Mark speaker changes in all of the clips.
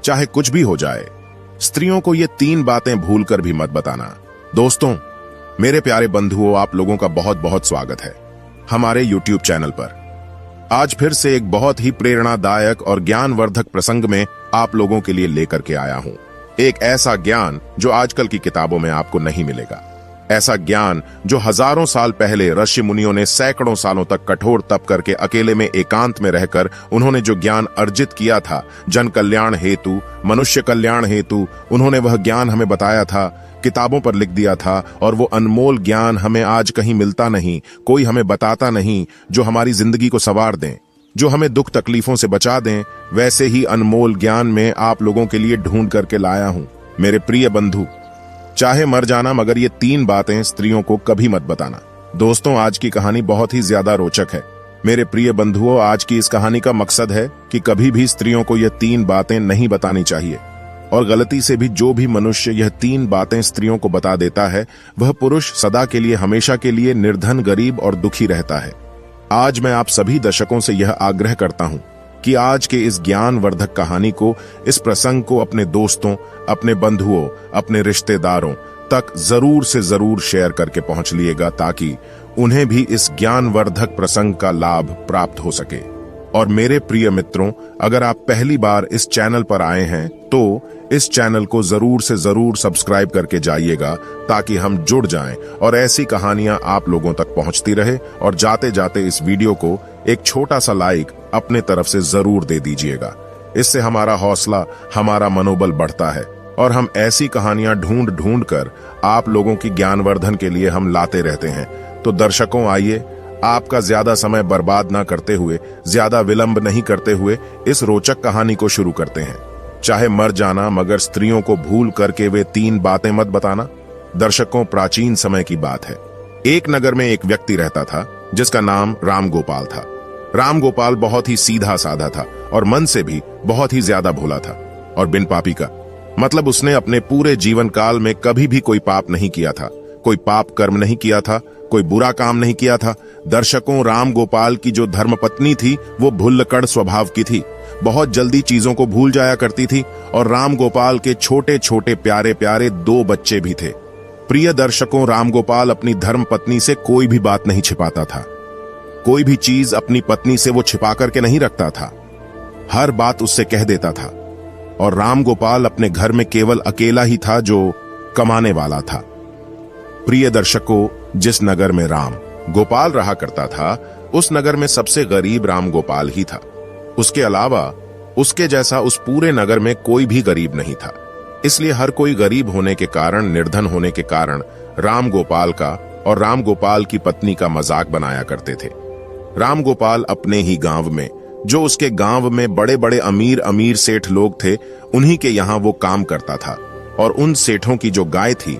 Speaker 1: चाहे कुछ भी हो जाए, स्त्रियों को ये 3 बातें भूलकर भी मत बताना। दोस्तों, मेरे प्यारे बंधुओं, आप लोगों का बहुत बहुत स्वागत है हमारे YouTube चैनल पर। आज फिर से एक बहुत ही प्रेरणादायक और ज्ञानवर्धक प्रसंग में आप लोगों के लिए लेकर के आया हूं। एक ऐसा ज्ञान जो आजकल की किताबों में आपको नहीं मिलेगा। ऐसा ज्ञान जो हजारों साल पहले ऋषि मुनियों ने सैकड़ों सालों तक कठोर तप करके अकेले में एकांत में रहकर उन्होंने जो ज्ञान अर्जित किया था, जन कल्याण हेतु, मनुष्य कल्याण हेतु, उन्होंने वह ज्ञान हमें बताया था, किताबों पर लिख दिया था। और वो अनमोल ज्ञान हमें आज कहीं मिलता नहीं, कोई हमें बताता नहीं, जो हमारी जिंदगी को संवार दें, जो हमें दुख तकलीफों से बचा दें। वैसे ही अनमोल ज्ञान में आप लोगों के लिए ढूंढ करके लाया हूं। मेरे प्रिय बंधु, चाहे मर जाना, मगर ये 3 बातें स्त्रियों को कभी मत बताना। दोस्तों, आज की कहानी बहुत ही ज्यादा रोचक है। मेरे प्रिय बंधुओं, आज की इस कहानी का मकसद है कि कभी भी स्त्रियों को ये 3 बातें नहीं बतानी चाहिए। और गलती से भी जो भी मनुष्य यह 3 बातें स्त्रियों को बता देता है, वह पुरुष सदा के लिए, हमेशा के लिए निर्धन, गरीब और दुखी रहता है। आज मैं आप सभी दर्शकों से यह आग्रह करता हूं कि आज के इस ज्ञानवर्धक कहानी को, इस प्रसंग को अपने दोस्तों, अपने बंधुओं, अपने रिश्तेदारों तक जरूर से जरूर शेयर करके पहुंच लिएगा, ताकि उन्हें भी इस ज्ञानवर्धक प्रसंग का लाभ प्राप्त हो सके। और मेरे प्रिय मित्रों, अगर आप पहली बार इस चैनल पर आए हैं तो इस चैनल को जरूर से जरूर सब्सक्राइब करके जाइएगा, ताकि हम जुड़ जाएं और ऐसी कहानियां आप लोगों तक पहुंचती रहे। और जाते जाते इस वीडियो को एक छोटा सा लाइक अपने तरफ से जरूर दे दीजिएगा। इससे हमारा हौसला, हमारा मनोबल बढ़ता है और हम ऐसी कहानियां ढूंढ ढूंढ कर आप लोगों की ज्ञानवर्धन के लिए हम लाते रहते हैं। तो दर्शकों, आइए, आपका ज्यादा समय बर्बाद ना करते हुए, ज्यादा विलंब नहीं करते हुए इस रोचक कहानी को शुरू करते हैं। चाहे मर जाना, मगर स्त्रियों को भूल करके वे 3 बातें मत बताना। दर्शकों, प्राचीन समय की बात है। एक नगर में एक व्यक्ति रहता था जिसका नाम राम गोपाल था। राम गोपाल बहुत ही सीधा साधा था और मन से भी बहुत ही ज्यादा भोला था और बिन पापी का। मतलब उसने अपने पूरे जीवन काल में कभी भी कोई पाप नहीं किया था, कोई पाप कर्म नहीं किया था, कोई बुरा काम नहीं किया था। दर्शकों, राम गोपाल की जो धर्मपत्नी थी वो भुल्लकड़ स्वभाव की थी, बहुत जल्दी चीजों को भूल जाया करती थी। और राम गोपाल के छोटे छोटे प्यारे प्यारे 2 बच्चे भी थे। प्रिय दर्शकों, राम गोपाल अपनी धर्मपत्नी से कोई भी बात नहीं छिपाता था। कोई भी चीज अपनी पत्नी से वो छिपा करके नहीं रखता था, हर बात उससे कह देता था। और राम गोपाल अपने घर में केवल अकेला ही था जो कमाने वाला था। प्रिय दर्शकों, जिस नगर में राम गोपाल रहा करता था, उस नगर में सबसे गरीब राम गोपाल ही था। उसके अलावा उसके जैसा उस पूरे नगर में कोई भी गरीब नहीं था। इसलिए हर कोई गरीब होने के कारण, निर्धन होने के कारण राम गोपाल का और राम गोपाल की पत्नी का मजाक बनाया करते थे। राम गोपाल अपने ही गांव में, जो उसके गांव में बड़े बड़े अमीर अमीर सेठ लोग थे, उन्हीं के यहाँ वो काम करता था। और उन सेठों की जो गाय थी,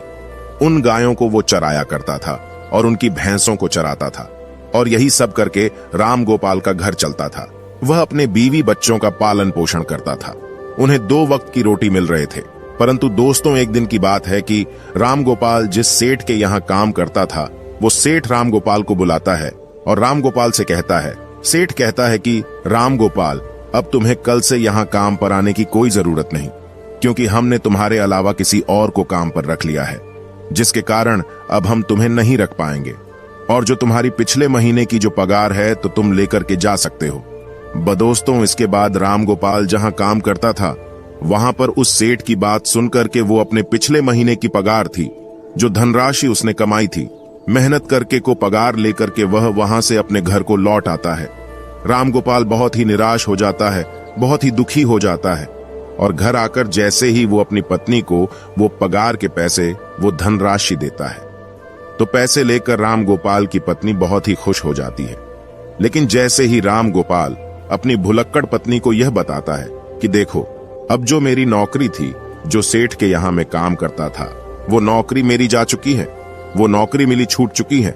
Speaker 1: उन गायों को वो चराया करता था और उनकी भैंसों को चराता था। और यही सब करके राम गोपाल का घर चलता था। वह अपने बीवी बच्चों का पालन पोषण करता था। उन्हें 2 वक्त की रोटी मिल रहे थे। परंतु दोस्तों, एक दिन की बात है कि राम गोपाल जिस सेठ के यहाँ काम करता था, वो सेठ राम गोपाल को बुलाता है और राम गोपाल से कहता है, सेठ कहता है कि राम गोपाल, अब तुम्हें कल से यहाँ काम पर आने की कोई जरूरत नहीं, क्योंकि हमने तुम्हारे अलावा किसी और को काम पर रख लिया है, जिसके कारण अब हम तुम्हें नहीं रख पाएंगे। और जो तुम्हारी पिछले महीने की जो पगार है, तो तुम लेकर के जा सकते हो। दोस्तों, इसके बाद राम गोपाल जहां काम करता था, वहां पर उस सेठ की बात सुनकर के वो अपने पिछले महीने की पगार थी, जो धनराशि उसने कमाई थी, मेहनत करके को पगार लेकर के वह वहां से अपने घर को लौट आता है। राम गोपाल बहुत ही निराश हो जाता है, बहुत ही दुखी हो जाता है। और घर आकर जैसे ही वो अपनी पत्नी को वो पगार के पैसे, वो धनराशि देता है, तो पैसे लेकर राम गोपाल की पत्नी बहुत ही खुश हो जाती है। लेकिन जैसे ही राम गोपाल अपनी भुलक्कड़ पत्नी को यह बताता है कि देखो, अब जो मेरी नौकरी थी, जो सेठ के यहाँ मैं काम करता था, वो नौकरी मेरी जा चुकी है, वो नौकरी मिली छूट चुकी है।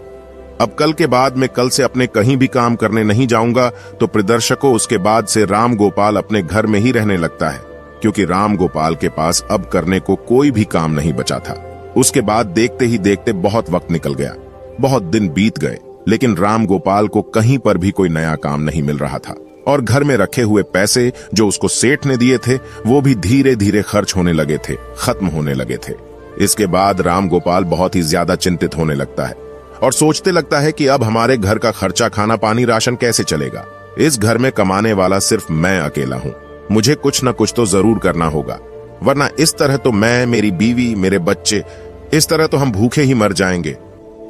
Speaker 1: अब कल के बाद मैं कल से अपने कहीं भी काम करने नहीं जाऊंगा। तो प्रदर्शकों, उसके बाद से राम गोपाल अपने घर में ही रहने लगता है, क्योंकि राम गोपाल के पास अब करने को कोई भी काम नहीं बचा था। उसके बाद देखते ही देखते बहुत वक्त निकल गया, बहुत दिन बीत गए, लेकिन राम गोपाल को कहीं पर भी कोई नया काम नहीं मिल रहा था। और घर में रखे हुए पैसे जो उसको सेठ ने दिए थे वो भी धीरे धीरे खर्च होने लगे थे, खत्म होने लगे थे। इसके बाद राम गोपाल बहुत ही ज्यादा चिंतित होने लगता है और सोचते लगता है कि अब हमारे घर का खर्चा, खाना पानी, राशन कैसे चलेगा। इस घर में कमाने वाला सिर्फ मैं अकेला हूँ। मुझे कुछ न कुछ तो जरूर करना होगा, वरना इस तरह तो मैं, मेरी बीवी, मेरे बच्चे, इस तरह तो हम भूखे ही मर जाएंगे।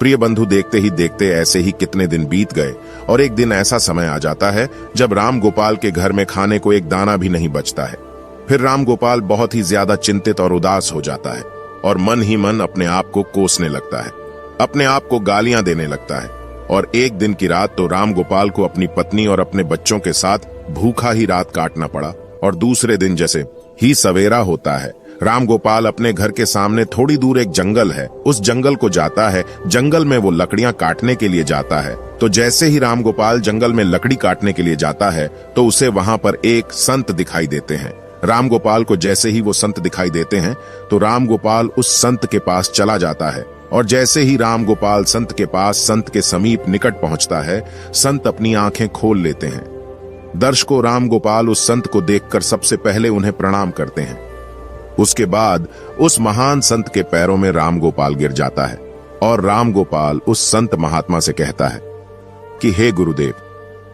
Speaker 1: प्रिय बंधु, देखते ही देखते ऐसे ही कितने दिन बीत गए और एक दिन ऐसा समय आ जाता है जब राम गोपाल के घर में खाने को एक दाना भी नहीं बचता है। फिर राम गोपाल बहुत ही ज्यादा चिंतित और उदास हो जाता है और मन ही मन अपने आप को कोसने लगता है, अपने आप को गालियां देने लगता है। और एक दिन की रात तो राम गोपाल को अपनी पत्नी और अपने बच्चों के साथ भूखा ही रात काटना पड़ा। और दूसरे दिन जैसे ही सवेरा होता है, राम गोपाल अपने घर के सामने थोड़ी दूर एक जंगल है, उस जंगल को जाता है। जंगल में वो लकड़ियां काटने के लिए जाता है। तो जैसे ही राम गोपाल जंगल में लकड़ी काटने के लिए जाता है तो उसे वहां पर एक संत दिखाई देते हैं। राम गोपाल को जैसे ही वो संत दिखाई देते हैं तो राम गोपाल उस संत के पास चला जाता है। और जैसे ही राम गोपाल संत के पास, संत के समीप निकट पहुंचता है, संत अपनी आंखें खोल लेते हैं। दर्शकों, राम गोपाल उस संत को देखकर सबसे पहले उन्हें प्रणाम करते हैं। उसके बाद उस महान संत के पैरों में राम गोपाल गिर जाता है और राम गोपाल उस संत महात्मा से कहता है कि हे गुरुदेव,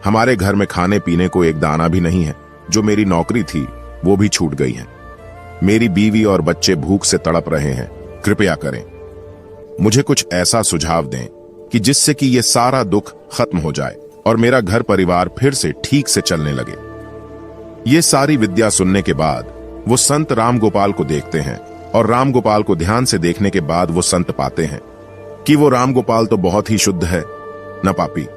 Speaker 1: हमारे घर में खाने पीने को एक दाना भी नहीं है। जो मेरी नौकरी थी वो भी छूट गई है। मेरी बीवी और बच्चे भूख से तड़प रहे हैं। कृपया करें, मुझे कुछ ऐसा सुझाव दें कि जिससे कि ये सारा दुख खत्म हो जाए और मेरा घर परिवार फिर से ठीक से चलने लगे। ये सारी विद्या सुनने के बाद वो संत राम गोपाल को देखते हैं और राम गोपाल को ध्यान से देखने के बाद वो संत पाते हैं कि वो राम गोपाल तो बहुत ही शुद्ध है, न पापी।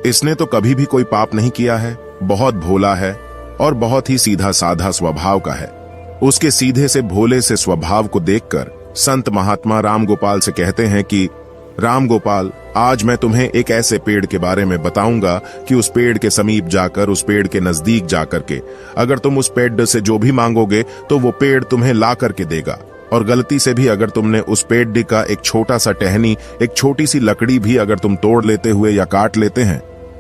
Speaker 1: इसने तो कभी भी कोई पाप नहीं किया है, बहुत भोला है और बहुत ही सीधा साधा स्वभाव का है। उसके सीधे से भोले से स्वभाव को देखकर संत महात्मा राम गोपाल से कहते हैं कि राम गोपाल, आज मैं तुम्हें एक ऐसे पेड़ के बारे में बताऊंगा कि उस पेड़ के समीप जाकर, उस पेड़ के नजदीक जाकर के अगर तुम उस पेड़ से जो भी मांगोगे तो वो पेड़ तुम्हें ला करके देगा। और गलती से भी अगर तुमने उस पेड़ का एक छोटा सा टहनी, एक छोटी सी लकड़ी भी अगर तुम तोड़ लेते हुए या काट लेते हैं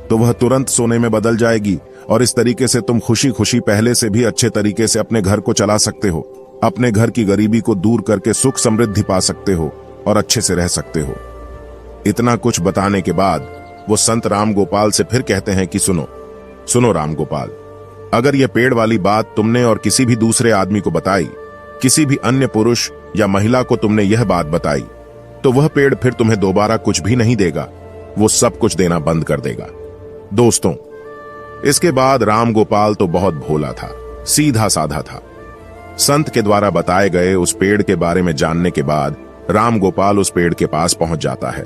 Speaker 1: तो वह तुरंत सोने में बदल जाएगी। और इस तरीके से तुम खुशी खुशी पहले से भी अच्छे तरीके से अपने घर को चला सकते हो, अपने घर की गरीबी को दूर करके सुख समृद्धि पा सकते हो और अच्छे से रह सकते हो। इतना कुछ बताने के बाद वो संत राम गोपाल से फिर कहते हैं कि सुनो राम गोपाल, अगर यह पेड़ वाली बात तुमने और किसी भी दूसरे आदमी को बताई, किसी भी अन्य पुरुष या महिला को तुमने यह बात बताई, तो वह पेड़ फिर तुम्हें दोबारा कुछ भी नहीं देगा, वो सब कुछ देना बंद कर देगा। दोस्तों, इसके बाद राम गोपाल तो बहुत भोला था, सीधा साधा था। संत के द्वारा बताए गए उस पेड़ के बारे में जानने के बाद राम गोपाल उस पेड़ के पास पहुंच जाता है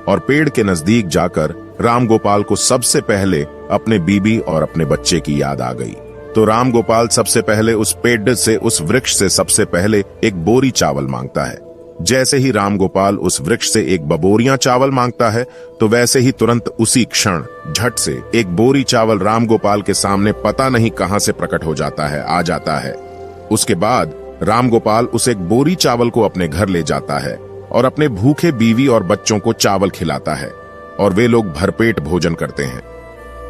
Speaker 1: और पेड़ के नजदीक जाकर राम गोपाल को सबसे पहले अपने बीबी और अपने बच्चे की याद आ गई। तो राम गोपाल सबसे पहले उस पेड़ से, उस वृक्ष से सबसे पहले एक बोरी चावल मांगता है। जैसे ही राम गोपाल उस वृक्ष से एक बबोरियां चावल मांगता है तो वैसे ही तुरंत उसी क्षण झट से एक बोरी चावल राम गोपाल के सामने पता नहीं कहां से प्रकट हो जाता है, आ जाता है। उसके बाद राम गोपाल उस एक बोरी चावल को अपने घर ले जाता है और अपने भूखे बीवी और बच्चों को चावल खिलाता है और वे लोग भरपेट भोजन करते हैं।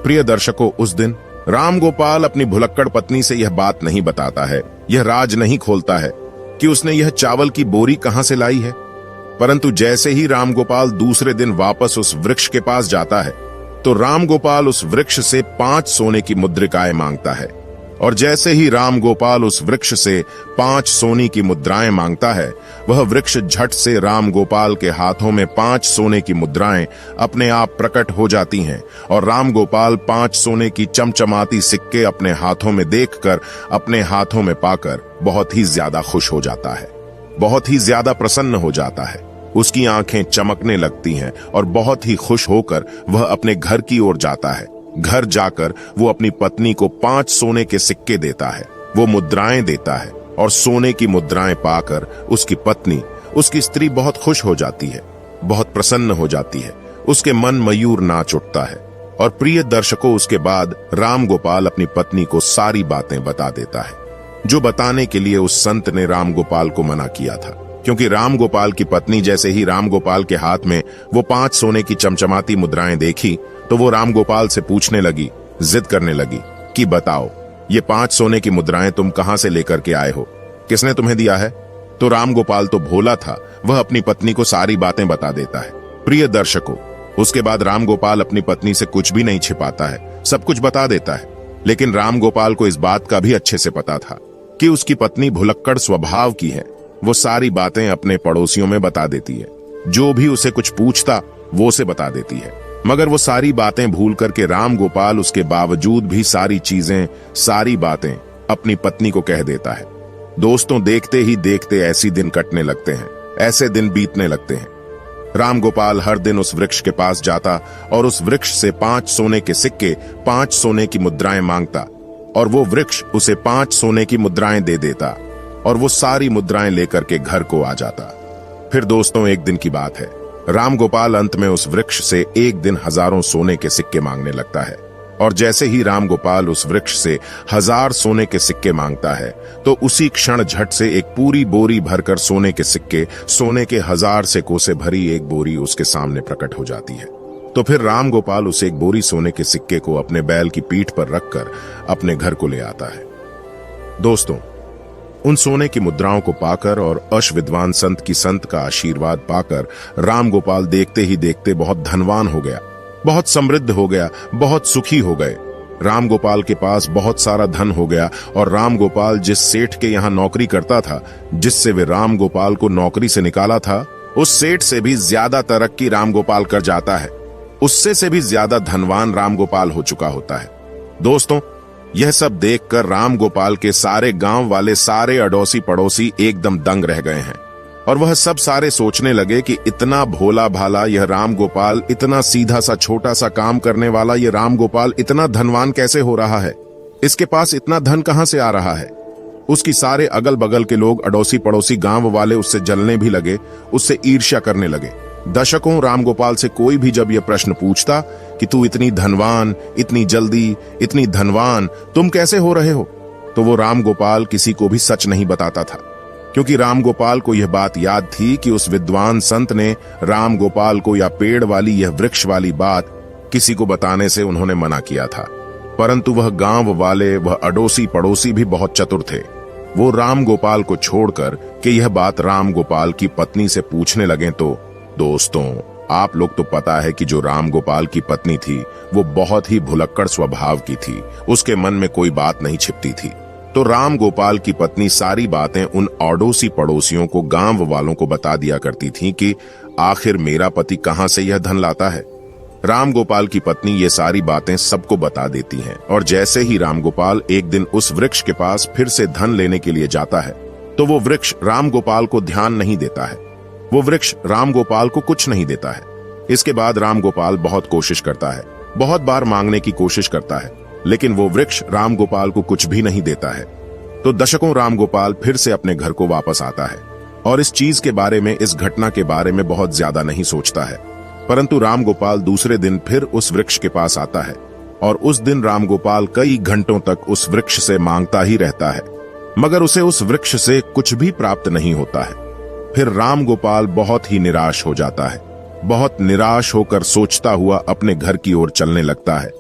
Speaker 1: प्रिय दर्शकों, उस दिन राम गोपाल अपनी भुलक्कड़ पत्नी से यह बात नहीं बताता है, यह राज नहीं खोलता है कि उसने यह चावल की बोरी कहां से लाई है। परंतु जैसे ही राम गोपाल दूसरे दिन वापस उस वृक्ष के पास जाता है तो राम गोपाल उस वृक्ष से 5 सोने की मुद्रिकाएं मांगता है। और जैसे ही राम गोपाल उस वृक्ष से 5 सोने की मुद्राएं मांगता है, वह वृक्ष झट से राम गोपाल के हाथों में 5 सोने की मुद्राएं अपने आप प्रकट हो जाती हैं और राम गोपाल 5 सोने की चमचमाती सिक्के अपने हाथों में देखकर, अपने हाथों में पाकर बहुत ही ज्यादा खुश हो जाता है, बहुत ही ज्यादा प्रसन्न हो जाता है। उसकी आंखें चमकने लगती हैं और बहुत ही खुश होकर वह अपने घर की ओर जाता है। घर जाकर वो अपनी पत्नी को 5 सोने के सिक्के देता है, वो मुद्राएं देता है और सोने की मुद्राएं पाकर उसकी पत्नी, उसकी स्त्री बहुत खुश हो जाती है, बहुत प्रसन्न हो जाती है, उसके मन मयूर नाच उठता है। और प्रिय दर्शकों, उसके बाद राम गोपाल अपनी पत्नी को सारी बातें बता देता है जो बताने के लिए उस संत ने राम गोपाल को मना किया था। क्योंकि राम गोपाल की पत्नी जैसे ही राम गोपाल के हाथ में वो 5 सोने की चमचमाती मुद्राएं देखी तो वो राम गोपाल से पूछने लगी, जिद करने लगी कि बताओ ये 5 सोने की मुद्राएं तुम कहां से लेकर के आए हो, किसने तुम्हें दिया है? तो राम गोपाल तो भोला था, वह अपनी पत्नी को सारी बातें बता देता है। प्रिय दर्शकों, उसके बाद राम गोपाल अपनी पत्नी से कुछ भी नहीं छिपाता है, सब कुछ बता देता है। लेकिन राम गोपाल को इस बात का भी अच्छे से पता था कि उसकी पत्नी भुलक्कड़ स्वभाव की है। वो सारी बातें अपने पड़ोसियों में बता देती है, जो भी उसे कुछ पूछता वो उसे बता देती है। मगर वो सारी बातें भूल करके राम गोपाल उसके बावजूद भी सारी चीजें, सारी बातें अपनी पत्नी को कह देता है। दोस्तों, देखते ही देखते ऐसी दिन कटने लगते हैं, ऐसे दिन बीतने लगते हैं। राम गोपाल हर दिन उस वृक्ष के पास जाता और उस वृक्ष से 5 सोने के सिक्के, 5 सोने की मुद्राएं मांगता और वो वृक्ष उसे 5 सोने की मुद्राएं दे देता और वो सारी मुद्राएं लेकर के घर को आ जाता। फिर दोस्तों, एक दिन की बात है, राम गोपाल अंत में उस वृक्ष से एक दिन हजारों सोने के सिक्के मांगने लगता है। और जैसे ही राम गोपाल उस वृक्ष से 1000 सोने के सिक्के मांगता है तो उसी क्षण झट से एक पूरी बोरी भरकर सोने के सिक्के, सोने के 1000 सिक्कों से भरी एक बोरी उसके सामने प्रकट हो जाती है। तो फिर राम गोपाल उस एक बोरी सोने के सिक्के को अपने बैल की पीठ पर रखकर अपने घर को ले आता है। दोस्तों, उन सोने की मुद्राओं को पाकर और अश्विद्वान संत की संत का आशीर्वाद पाकर राम गोपाल देखते ही देखते बहुत धनवान हो गया, बहुत समृद्ध हो गया, बहुत सुखी हो गए। राम गोपाल के पास बहुत सारा धन हो गया और राम गोपाल जिस सेठ के यहाँ नौकरी करता था, जिससे वे राम गोपाल को नौकरी से निकाला था, उस सेठ से भी ज्यादा तरक्की राम गोपाल कर जाता है। उससे से भी ज्यादा धनवान राम गोपाल हो चुका होता है। दोस्तों, यह सब देखकर राम गोपाल के सारे गांव वाले, सारे अड़ोसी पड़ोसी एकदम दंग रह गए हैं और वह सब सारे सोचने लगे कि इतना भोला भाला यह राम गोपाल, इतना सीधा सा छोटा सा काम करने वाला यह राम गोपाल इतना धनवान कैसे हो रहा है? इसके पास इतना धन कहां से आ रहा है? उसकी सारे अगल बगल के लोग, अड़ोसी पड़ोसी गांव वाले उससे जलने भी लगे, उससे ईर्ष्या करने लगे। दशकों राम गोपाल से कोई भी जब यह प्रश्न पूछता कि तू इतनी धनवान, इतनी जल्दी, इतनी धनवान तुम कैसे हो रहे हो, तो वो राम गोपाल किसी को भी सच नहीं बताता था, क्योंकि राम गोपाल को यह बात याद थी कि उस विद्वान संत ने राम गोपाल को यह पेड़ वाली, यह वृक्ष वाली बात किसी को बताने से उन्होंने मना किया था। परंतु वह गांव वाले, वह अड़ोसी पड़ोसी भी बहुत चतुर थे। वो राम गोपाल को छोड़कर कि यह बात राम गोपाल की पत्नी से पूछने लगे। तो दोस्तों, आप लोग तो पता है कि जो राम गोपाल की पत्नी थी वो बहुत ही भुलक्कड़ स्वभाव की थी, उसके मन में कोई बात नहीं छिपती थी। तो राम गोपाल की पत्नी सारी बातें उन अड़ोसी पड़ोसियों को, गांव वालों को बता दिया करती थी कि आखिर मेरा पति कहां से यह धन लाता है। राम गोपाल की पत्नी ये सारी बातें सबको बता देती हैं और जैसे ही राम गोपाल एक दिन उस वृक्ष के पास फिर से धन लेने के लिए जाता है तो वो वृक्ष राम गोपाल को ध्यान नहीं देता है, वो वृक्ष राम गोपाल को कुछ नहीं देता है। इसके बाद राम गोपाल बहुत कोशिश करता है, बहुत बार मांगने की कोशिश करता है, लेकिन वो वृक्ष राम गोपाल को कुछ भी नहीं देता है। तो दशकों राम गोपाल फिर से अपने घर को वापस आता है और इस चीज के बारे में, इस घटना के बारे में बहुत ज्यादा नहीं सोचता है। परंतु राम गोपाल दूसरे दिन फिर उस वृक्ष के पास आता है और उस दिन राम गोपाल कई घंटों तक उस वृक्ष से मांगता ही रहता है, मगर उसे उस वृक्ष से कुछ भी प्राप्त नहीं होता है। फिर राम गोपाल बहुत ही निराश हो जाता है, बहुत निराश होकर सोचता हुआ अपने घर की ओर चलने लगता है।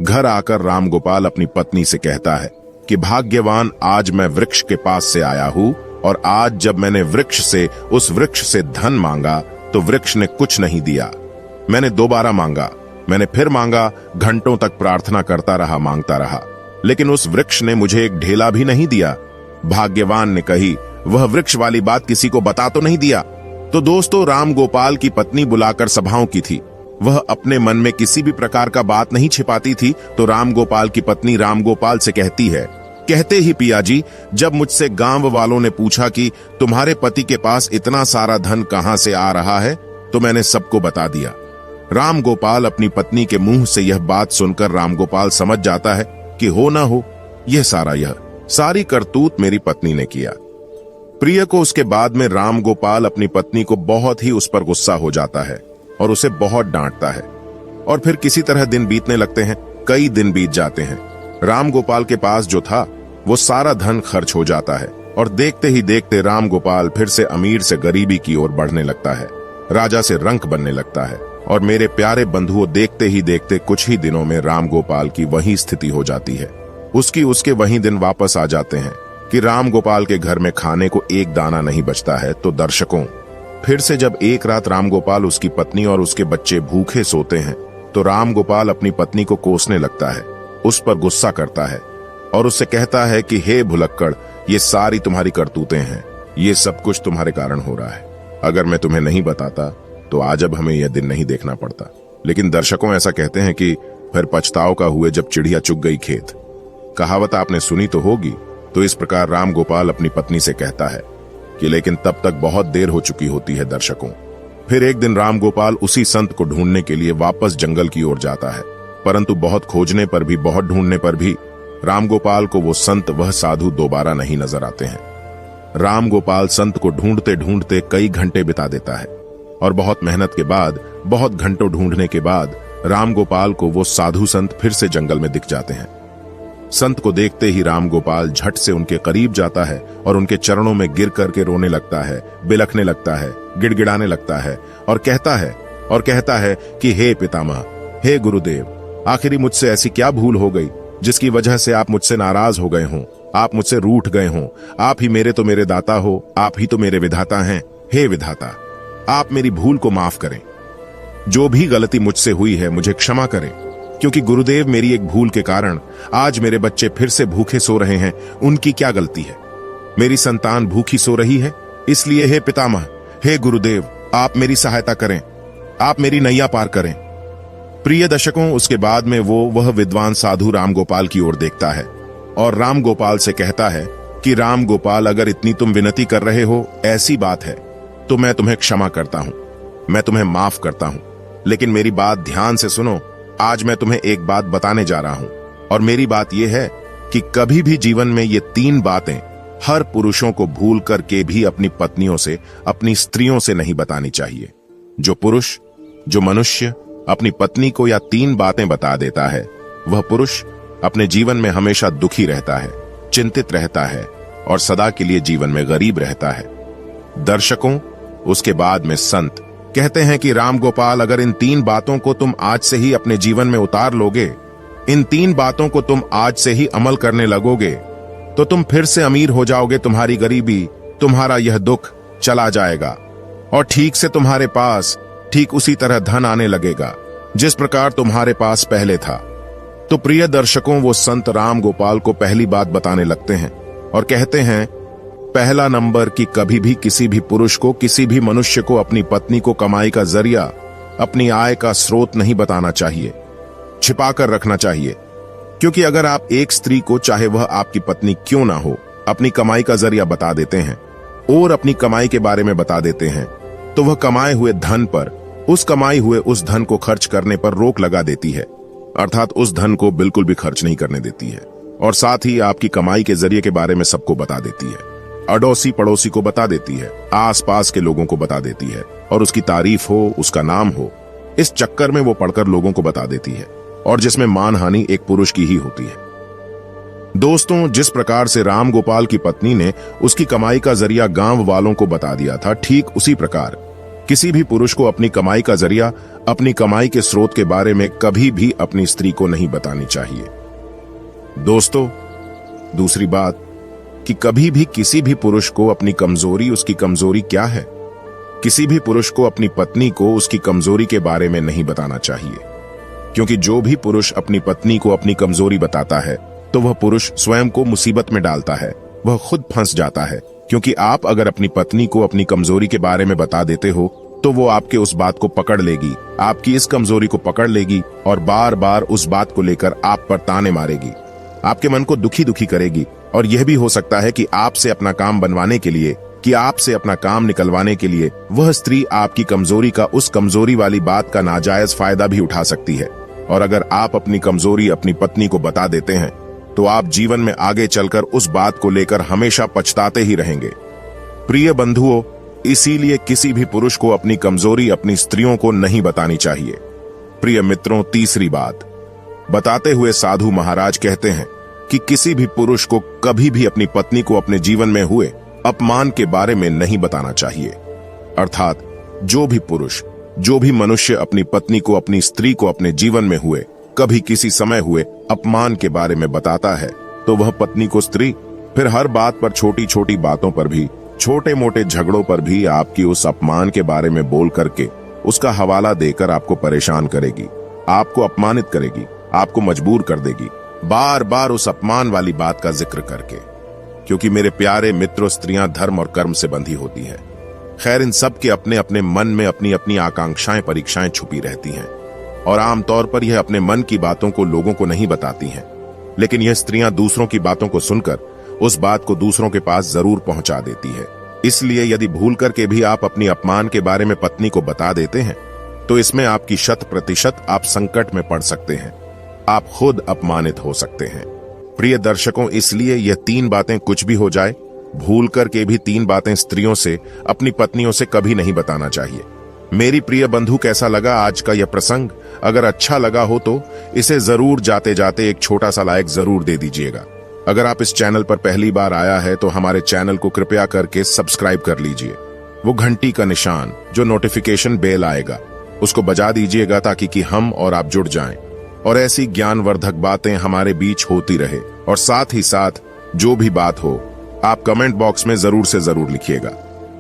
Speaker 1: घर आकर राम गोपाल अपनी पत्नी से कहता है कि भाग्यवान, आज मैं वृक्ष के पास से आया हूँ और आज जब मैंने वृक्ष से, उस वृक्ष से धन मांगा तो वृक्ष ने कुछ नहीं दिया। मैंने दोबारा मांगा, मैंने फिर मांगा, घंटों तक प्रार्थना करता रहा, मांगता रहा, लेकिन उस वृक्ष ने मुझे एक ढेला भी नहीं दिया। भाग्यवान ने कही, वह वृक्ष वाली बात किसी को बता तो नहीं दिया। तो दोस्तों, राम गोपाल की पत्नी बुलाकर सभाओं की थी, वह अपने मन में किसी भी प्रकार का बात नहीं छिपाती थी। तो राम गोपाल की पत्नी राम गोपाल से कहती है, कहते ही पिया जी, जब मुझसे गांव वालों ने पूछा कि तुम्हारे पति के पास इतना सारा धन कहां से आ रहा है, तो मैंने सबको बता दिया। राम गोपाल अपनी पत्नी के मुंह से यह बात सुनकर राम गोपाल समझ जाता है कि हो ना हो यह सारी करतूत मेरी पत्नी ने किया। प्रिय को उसके बाद में राम गोपाल अपनी पत्नी को बहुत ही उस पर गुस्सा हो जाता है और उसे बहुत डांटता है और फिर किसी तरह दिन बीतने लगते हैं। कई दिन बीत जाते हैं। राम गोपाल के पास जो था वो सारा धन खर्च हो जाता है और देखते ही देखते राम गोपाल फिर से अमीर से गरीबी की ओर बढ़ने लगता है, राजा से रंक बनने लगता है। और मेरे प्यारे बंधुओं, देखते ही देखते कुछ ही दिनों में राम गोपाल की वही स्थिति हो जाती है। उसके वही दिन वापस आ जाते हैं कि राम गोपाल के घर में खाने को एक दाना नहीं बचता है। तो दर्शकों, फिर से जब एक रात राम गोपाल, उसकी पत्नी और उसके बच्चे भूखे सोते हैं तो राम गोपाल अपनी पत्नी को कोसने लगता है, उस पर गुस्सा करता है और उससे कहता है कि हे भुलक्कड़, ये सारी तुम्हारी करतूतें हैं, ये सब कुछ तुम्हारे कारण हो रहा है। अगर मैं तुम्हें नहीं बताता तो आज अब हमें यह दिन नहीं देखना पड़ता। लेकिन दर्शकों, ऐसा कहते हैं कि फिर पछताव का हुए जब चिड़िया चुग गई खेत। कहावत आपने सुनी तो होगी। तो इस प्रकार राम गोपाल अपनी पत्नी से कहता है कि लेकिन तब तक बहुत देर हो चुकी होती है। दर्शकों, फिर एक दिन राम गोपाल उसी संत को ढूंढने के लिए वापस जंगल की ओर जाता है, परंतु बहुत खोजने पर भी, बहुत ढूंढने पर भी राम गोपाल को वो संत, वह साधु दोबारा नहीं नजर आते हैं। राम गोपाल संत को ढूंढते ढूंढते कई घंटे बिता देता है और बहुत मेहनत के बाद, बहुत घंटों ढूंढने के बाद राम गोपाल को वो साधु संत फिर से जंगल में दिख जाते हैं। संत को देखते ही राम गोपाल झट से उनके करीब जाता है और उनके चरणों में गिर करके रोने लगता है, बिलखने लगता है, गिड़गिड़ाने लगता है और कहता है कि हे पितामह, हे गुरुदेव, आखिरी मुझसे ऐसी क्या भूल हो गई जिसकी वजह से आप मुझसे नाराज हो गए हों, आप मुझसे रूठ गए हों। आप ही मेरे तो मेरे दाता हो, आप ही तो मेरे विधाता हैं। हे विधाता, आप मेरी भूल को माफ करें। जो भी गलती मुझसे हुई है मुझे क्षमा करें, क्योंकि गुरुदेव, मेरी एक भूल के कारण आज मेरे बच्चे फिर से भूखे सो रहे हैं। उनकी क्या गलती है? मेरी संतान भूखी सो रही है, इसलिए हे पितामह, हे गुरुदेव, आप मेरी सहायता करें, आप मेरी नैया पार करें। प्रिय दर्शकों, उसके बाद में वह विद्वान साधु राम गोपाल की ओर देखता है और राम गोपाल से कहता है कि राम गोपाल, अगर इतनी तुम विनती कर रहे हो, ऐसी बात है तो मैं तुम्हें क्षमा करता हूं, मैं तुम्हें माफ करता हूं। लेकिन मेरी बात ध्यान से सुनो। आज मैं तुम्हें एक बात बताने जा रहा हूं और मेरी बात यह है कि कभी भी जीवन में ये 3 बातें हर पुरुषों को भूल करके भी अपनी पत्नियों से, अपनी स्त्रियों से नहीं बतानी चाहिए। जो पुरुष, जो मनुष्य अपनी पत्नी को या 3 बातें बता देता है, वह पुरुष अपने जीवन में हमेशा दुखी रहता है, चिंतित रहता है और सदा के लिए जीवन में गरीब रहता है। दर्शकों, उसके बाद में संत कहते हैं कि राम गोपाल, अगर इन 3 बातों को तुम आज से ही अपने जीवन में उतार लोगे, इन 3 बातों को तुम आज से ही अमल करने लगोगे, तो तुम फिर से अमीर हो जाओगे। तुम्हारी गरीबी, तुम्हारा यह दुख चला जाएगा और ठीक से तुम्हारे पास ठीक उसी तरह धन आने लगेगा जिस प्रकार तुम्हारे पास पहले था। तो प्रिय दर्शकों, वो संत राम गोपाल को पहली बात बताने लगते हैं और कहते हैं, पहला नंबर कि कभी भी किसी भी पुरुष को, किसी भी मनुष्य को अपनी पत्नी को कमाई का जरिया, अपनी आय का स्रोत नहीं बताना चाहिए, छिपाकर रखना चाहिए। क्योंकि अगर आप एक स्त्री को, चाहे वह आपकी पत्नी क्यों ना हो, अपनी कमाई का जरिया बता देते हैं और अपनी कमाई के बारे में बता देते हैं, तो वह कमाए हुए धन पर, उस कमाई हुए उस धन को खर्च करने पर रोक लगा देती है, अर्थात उस धन को बिल्कुल भी खर्च नहीं करने देती है और साथ ही आपकी कमाई के जरिए के बारे में सबको बता देती है। अड़ोसी पड़ोसी को बता देती है, आसपास के लोगों को बता देती है और उसकी तारीफ हो, उसका नाम हो, इस चक्कर में वो पढ़कर लोगों को बता देती है और जिसमें मानहानि एक पुरुष की ही होती है। दोस्तों, जिस प्रकार से राम गोपाल की पत्नी ने उसकी कमाई का जरिया गांव वालों को बता दिया था, ठीक उसी प्रकार किसी भी पुरुष को अपनी कमाई का जरिया, अपनी कमाई के स्रोत के बारे में कभी भी अपनी स्त्री को नहीं बतानी चाहिए। दोस्तों, दूसरी बात कि कभी भी किसी भी पुरुष को अपनी कमजोरी, उसकी कमजोरी क्या है, किसी भी पुरुष को अपनी पत्नी को उसकी कमजोरी के बारे में नहीं बताना चाहिए। क्योंकि जो भी पुरुष अपनी पत्नी को अपनी कमजोरी बताता है तो वह पुरुष स्वयं को मुसीबत में डालता है, वह खुद फंस जाता है। क्योंकि आप अगर अपनी पत्नी को अपनी कमजोरी के बारे में बता देते हो तो वो आपके उस बात को पकड़ लेगी, आपकी इस कमजोरी को पकड़ लेगी और बार बार उस बात को लेकर आप पर ताने मारेगी, आपके मन को दुखी दुखी करेगी। और यह भी हो सकता है कि आपसे अपना काम बनवाने के लिए, कि आपसे अपना काम निकलवाने के लिए वह स्त्री आपकी कमजोरी का, उस कमजोरी वाली बात का नाजायज फायदा भी उठा सकती है। और अगर आप अपनी कमजोरी अपनी पत्नी को बता देते हैं तो आप जीवन में आगे चलकर उस बात को लेकर हमेशा पछताते ही रहेंगे। प्रिय बंधुओं, इसीलिए किसी भी पुरुष को अपनी कमजोरी अपनी स्त्रियों को नहीं बतानी चाहिए। प्रिय मित्रों, तीसरी बात बताते हुए साधु महाराज कहते हैं कि किसी भी पुरुष को कभी भी अपनी पत्नी को अपने जीवन में हुए अपमान के बारे में नहीं बताना चाहिए। अर्थात जो भी पुरुष, जो भी मनुष्य अपनी पत्नी को, अपनी स्त्री को अपने जीवन में हुए, कभी किसी समय हुए अपमान के बारे में बताता है तो वह पत्नी को स्त्री फिर हर बात पर, छोटी छोटी बातों पर भी, छोटे मोटे झगड़ों पर भी आपकी उस अपमान के बारे में बोल करके, उसका हवाला देकर आपको परेशान करेगी, आपको अपमानित करेगी, आपको मजबूर कर देगी, बार बार उस अपमान वाली बात का जिक्र करके। क्योंकि मेरे प्यारे मित्रों, स्त्रियां धर्म और कर्म से बंधी होती हैं। खैर, इन सब के अपने अपने मन में अपनी अपनी आकांक्षाएं, परीक्षाएं छुपी रहती हैं और आमतौर पर यह अपने मन की बातों को लोगों को नहीं बताती हैं। लेकिन यह स्त्रियां दूसरों की बातों को सुनकर उस बात को दूसरों के पास जरूर पहुंचा देती है। इसलिए यदि भूल करके भी आप अपनी अपमान के बारे में पत्नी को बता देते हैं तो इसमें आपकी 100% आप संकट में पड़ सकते हैं, आप खुद अपमानित हो सकते हैं। प्रिय दर्शकों, इसलिए यह 3 बातें कुछ भी हो जाए, भूल करके भी 3 बातें स्त्रियों से, अपनी पत्नियों से कभी नहीं बताना चाहिए। मेरी प्रिय बंधु, कैसा लगा आज का यह प्रसंग? अगर अच्छा लगा हो तो इसे जरूर जाते जाते एक छोटा सा लाइक जरूर दे दीजिएगा। अगर आप इस चैनल पर पहली बार आया है तो हमारे चैनल को कृपया करके सब्सक्राइब कर लीजिए। वो घंटी का निशान, जो नोटिफिकेशन बेल आएगा, उसको बजा दीजिएगा ताकि कि हम और आप जुड़ जाएं और ऐसी ज्ञानवर्धक बातें हमारे बीच होती रहे। और साथ ही साथ जो भी बात हो आप कमेंट बॉक्स में जरूर से जरूर लिखिएगा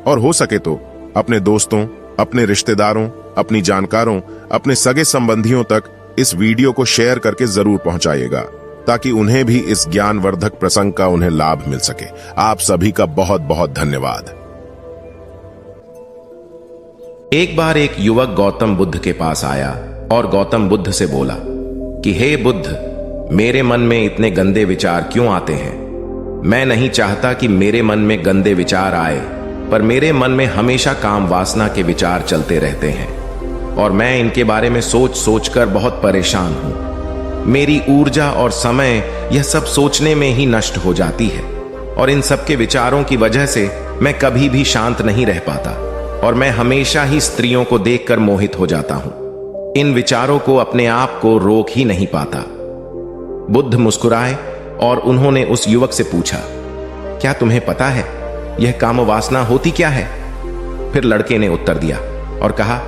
Speaker 1: और हो सके तो अपने दोस्तों, अपने रिश्तेदारों, अपनी जानकारों, अपने सगे संबंधियों तक इस वीडियो को शेयर करके जरूर पहुंचाइएगा ताकि उन्हें भी इस ज्ञानवर्धक प्रसंग का उन्हें लाभ मिल सके। आप सभी का बहुत बहुत धन्यवाद।
Speaker 2: एक बार एक युवक गौतम बुद्ध के पास आया और गौतम बुद्ध से बोला कि हे बुद्ध, मेरे मन में इतने गंदे विचार क्यों आते हैं? मैं नहीं चाहता कि मेरे मन में गंदे विचार आए, पर मेरे मन में हमेशा काम वासना के विचार चलते रहते हैं और मैं इनके बारे में सोच सोच कर बहुत परेशान हूं। मेरी ऊर्जा और समय यह सब सोचने में ही नष्ट हो जाती है और इन सब के विचारों की वजह से मैं कभी भी शांत नहीं रह पाता और मैं हमेशा ही स्त्रियों को देखकर मोहित हो जाता हूं। इन विचारों को अपने आप को रोक ही नहीं पाता। बुद्ध मुस्कुराए और उन्होंने उस युवक से पूछा, क्या तुम्हें पता है यह काम वासना होती क्या है? फिर लड़के ने उत्तर दिया और कहा,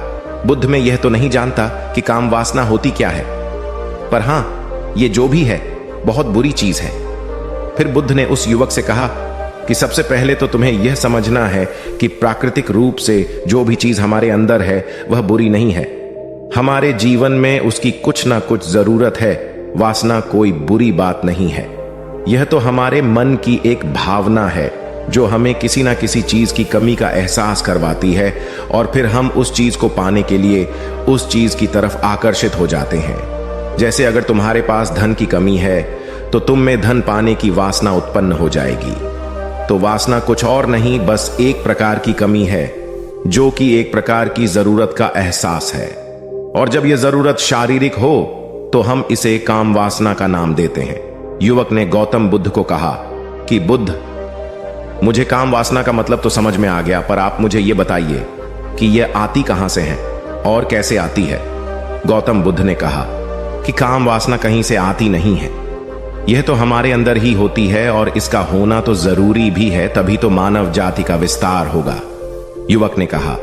Speaker 2: बुद्ध, मैं यह तो नहीं जानता कि काम वासना होती क्या है, पर हां, ये जो भी है बहुत बुरी चीज है। फिर बुद्ध ने उस युवक से कहा कि सबसे पहले तो तुम्हें यह समझना है कि प्राकृतिक रूप से जो भी चीज हमारे अंदर है वह बुरी नहीं है। हमारे जीवन में उसकी कुछ ना कुछ जरूरत है। वासना कोई बुरी बात नहीं है। यह तो हमारे मन की एक भावना है जो हमें किसी ना किसी चीज की कमी का एहसास करवाती है और फिर हम उस चीज को पाने के लिए उस चीज की तरफ आकर्षित हो जाते हैं। जैसे अगर तुम्हारे पास धन की कमी है तो तुम में धन पाने की वासना उत्पन्न हो जाएगी। तो वासना कुछ और नहीं, बस एक प्रकार की कमी है जो कि एक प्रकार की जरूरत का एहसास है। और जब यह जरूरत शारीरिक हो तो हम इसे काम वासना का नाम देते हैं। युवक ने गौतम बुद्ध को कहा कि बुद्ध, मुझे काम वासना का मतलब तो समझ में आ गया, पर आप मुझे यह बताइए कि यह आती कहां से है और कैसे आती है? गौतम बुद्ध ने कहा कि काम वासना कहीं से आती नहीं है, यह तो हमारे अंदर ही होती है और इसका होना तो जरूरी भी है, तभी तो मानव जाति का विस्तार होगा। युवक ने कहा,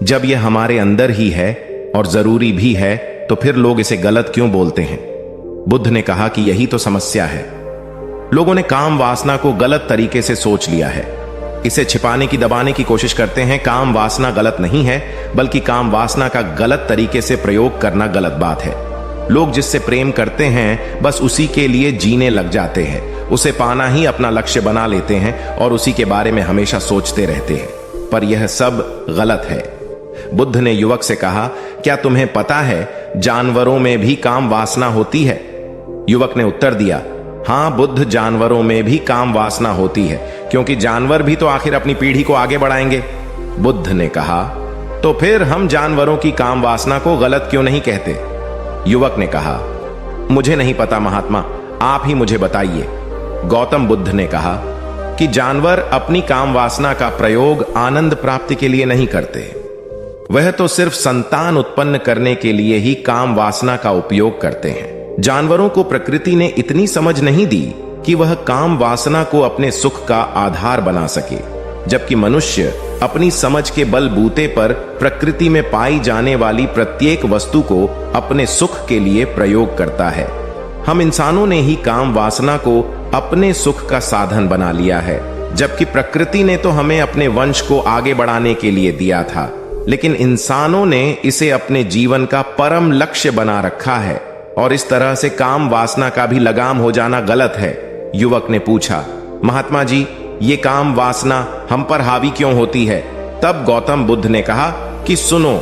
Speaker 2: जब यह हमारे अंदर ही है और जरूरी भी है तो फिर लोग इसे गलत क्यों बोलते हैं? बुद्ध ने कहा कि यही तो समस्या है। लोगों ने काम वासना को गलत तरीके से सोच लिया है। इसे छिपाने की, दबाने की कोशिश करते हैं। काम वासना गलत नहीं है, बल्कि काम वासना का गलत तरीके से प्रयोग करना गलत बात है। लोग जिससे प्रेम करते हैं बस उसी के लिए जीने लग जाते हैं, उसे पाना ही अपना लक्ष्य बना लेते हैं और उसी के बारे में हमेशा सोचते रहते हैं, पर यह सब गलत है। बुद्ध ने युवक से कहा, क्या तुम्हें पता है जानवरों में भी काम वासना होती है? युवक ने उत्तर दिया, हां बुद्ध, जानवरों में भी काम वासना होती है, क्योंकि जानवर भी तो आखिर अपनी पीढ़ी को आगे बढ़ाएंगे। बुद्ध ने कहा, तो फिर हम जानवरों की काम वासना को गलत क्यों नहीं कहते? युवक ने कहा, मुझे नहीं पता महात्मा, आप ही मुझे बताइए। गौतम बुद्ध ने कहा कि जानवर अपनी काम वासना का प्रयोग आनंद प्राप्ति के लिए नहीं करते, वह तो सिर्फ संतान उत्पन्न करने के लिए ही काम वासना का उपयोग करते हैं। जानवरों को प्रकृति ने इतनी समझ नहीं दी कि वह काम वासना को अपने सुख का आधार बना सके, जबकि मनुष्य अपनी समझ के बलबूते पर प्रकृति में पाई जाने वाली प्रत्येक वस्तु को अपने सुख के लिए प्रयोग करता है। हम इंसानों ने ही काम वासना को अपने सुख का साधन बना लिया है, जबकि प्रकृति ने तो हमें अपने वंश को आगे बढ़ाने के लिए दिया था, लेकिन इंसानों ने इसे अपने जीवन का परम लक्ष्य बना रखा है। और इस तरह से काम वासना का भी लगाम हो जाना गलत है। युवक ने पूछा, महात्मा जी, ये काम वासना हम पर हावी क्यों होती है? तब गौतम बुद्ध ने कहा कि सुनो,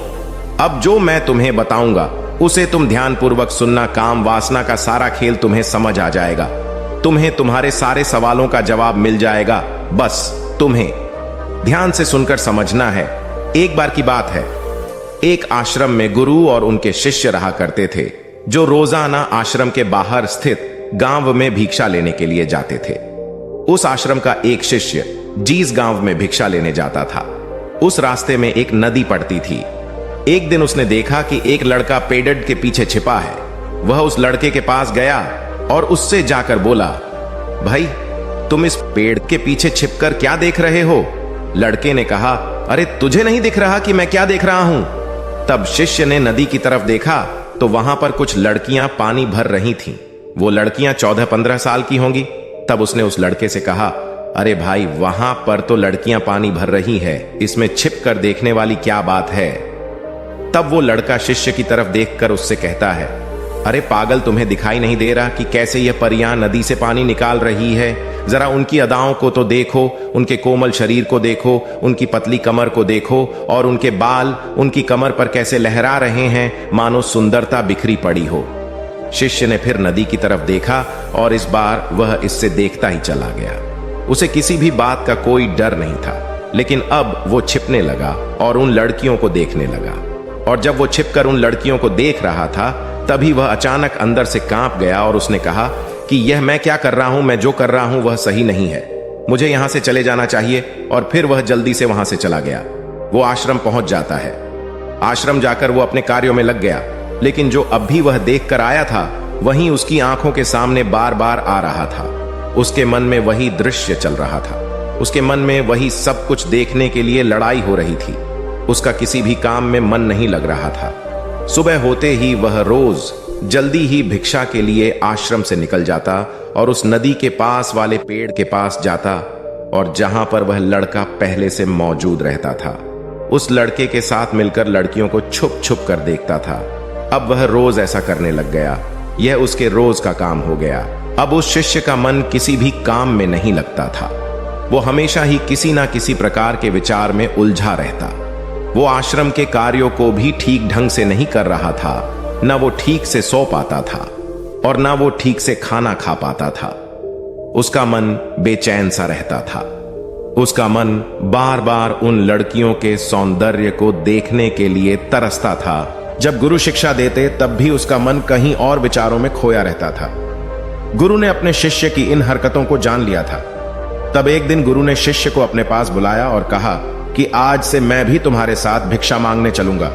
Speaker 2: अब जो मैं तुम्हें बताऊंगा उसे तुम ध्यानपूर्वक सुनना। काम वासना का सारा खेल तुम्हें समझ आ जाएगा, तुम्हें तुम्हारे सारे सवालों का जवाब मिल जाएगा। बस तुम्हें ध्यान से सुनकर समझना है। एक बार की बात है, एक आश्रम में गुरु और उनके शिष्य रहा करते थे, जो रोजाना आश्रम के बाहर स्थित गांव में भिक्षा लेने के लिए जाते थे। उस आश्रम का एक शिष्य जिस गांव में भिक्षा लेने जाता था, उस रास्ते में एक नदी पड़ती थी। एक दिन उसने देखा कि एक लड़का पेड़ के पीछे छिपा है। वह उस लड़के के पास गया और उससे जाकर बोला, भाई, तुम इस पेड़ के पीछे छिपकर क्या देख रहे हो? लड़के ने कहा, अरे तुझे नहीं दिख रहा कि मैं क्या देख रहा हूं? तब शिष्य ने नदी की तरफ देखा तो वहां पर कुछ लड़कियां पानी भर रही थीं। वो लड़कियां 14-15 साल की होंगी। तब उसने उस लड़के से कहा, अरे भाई, वहां पर तो लड़कियां पानी भर रही है, इसमें छिप कर देखने वाली क्या बात है? तब वो लड़का शिष्य की तरफ देखकर उससे कहता है, अरे पागल, तुम्हें दिखाई नहीं दे रहा कि कैसे यह परियां नदी से पानी निकाल रही है? जरा उनकी अदाओं को तो देखो, उनके कोमल शरीर को देखो, उनकी पतली कमर को देखो, और उनके बाल उनकी कमर पर कैसे लहरा रहे हैं, मानो सुंदरता बिखरी पड़ी हो। शिष्य ने फिर नदी की तरफ देखा और इस बार वह इससे देखता ही चला गया। उसे किसी भी बात का कोई डर नहीं था, लेकिन अब वो छिपने लगा और उन लड़कियों को देखने लगा। और जब वो छिपकर उन लड़कियों को देख रहा था, तभी वह अचानक अंदर से कांप गया और उसने कहा कि यह मैं क्या कर रहा हूं? मैं जो कर रहा हूं वह सही नहीं है, मुझे यहां से चले जाना चाहिए। और फिर वह जल्दी से वहां से चला गया। वो आश्रम पहुंच जाता है। आश्रम जाकर वो अपने कार्यों में लग गया, लेकिन जो अब भी वह देख कर आया था, वहीं उसकी आंखों के सामने बार बार आ रहा था। उसके मन में वही दृश्य चल रहा था। उसके मन में वही सब कुछ देखने के लिए लड़ाई हो रही थी। उसका किसी भी काम में मन नहीं लग रहा था। सुबह होते ही वह रोज जल्दी ही भिक्षा के लिए आश्रम से निकल जाता और उस नदी के पास वाले पेड़ के पास जाता, और जहां पर वह लड़का पहले से मौजूद रहता था, उस लड़के के साथ मिलकर लड़कियों को छुप छुप कर देखता था। अब वह रोज ऐसा करने लग गया। यह उसके रोज का काम हो गया। अब उस शिष्य का मन किसी भी काम में नहीं लगता था। वो हमेशा ही किसी ना किसी प्रकार के विचार में उलझा रहता। वो आश्रम के कार्यों को भी ठीक ढंग से नहीं कर रहा था। न वो ठीक से सो पाता था और न वो ठीक से खाना खा पाता था। उसका मन बेचैन सा रहता था। उसका मन बार बार उन लड़कियों के सौंदर्य को देखने के लिए तरसता था। जब गुरु शिक्षा देते तब भी उसका मन कहीं और विचारों में खोया रहता था। गुरु ने अपने शिष्य की इन हरकतों को जान लिया था। तब एक दिन गुरु ने शिष्य को अपने पास बुलाया और कहा कि आज से मैं भी तुम्हारे साथ भिक्षा मांगने चलूंगा।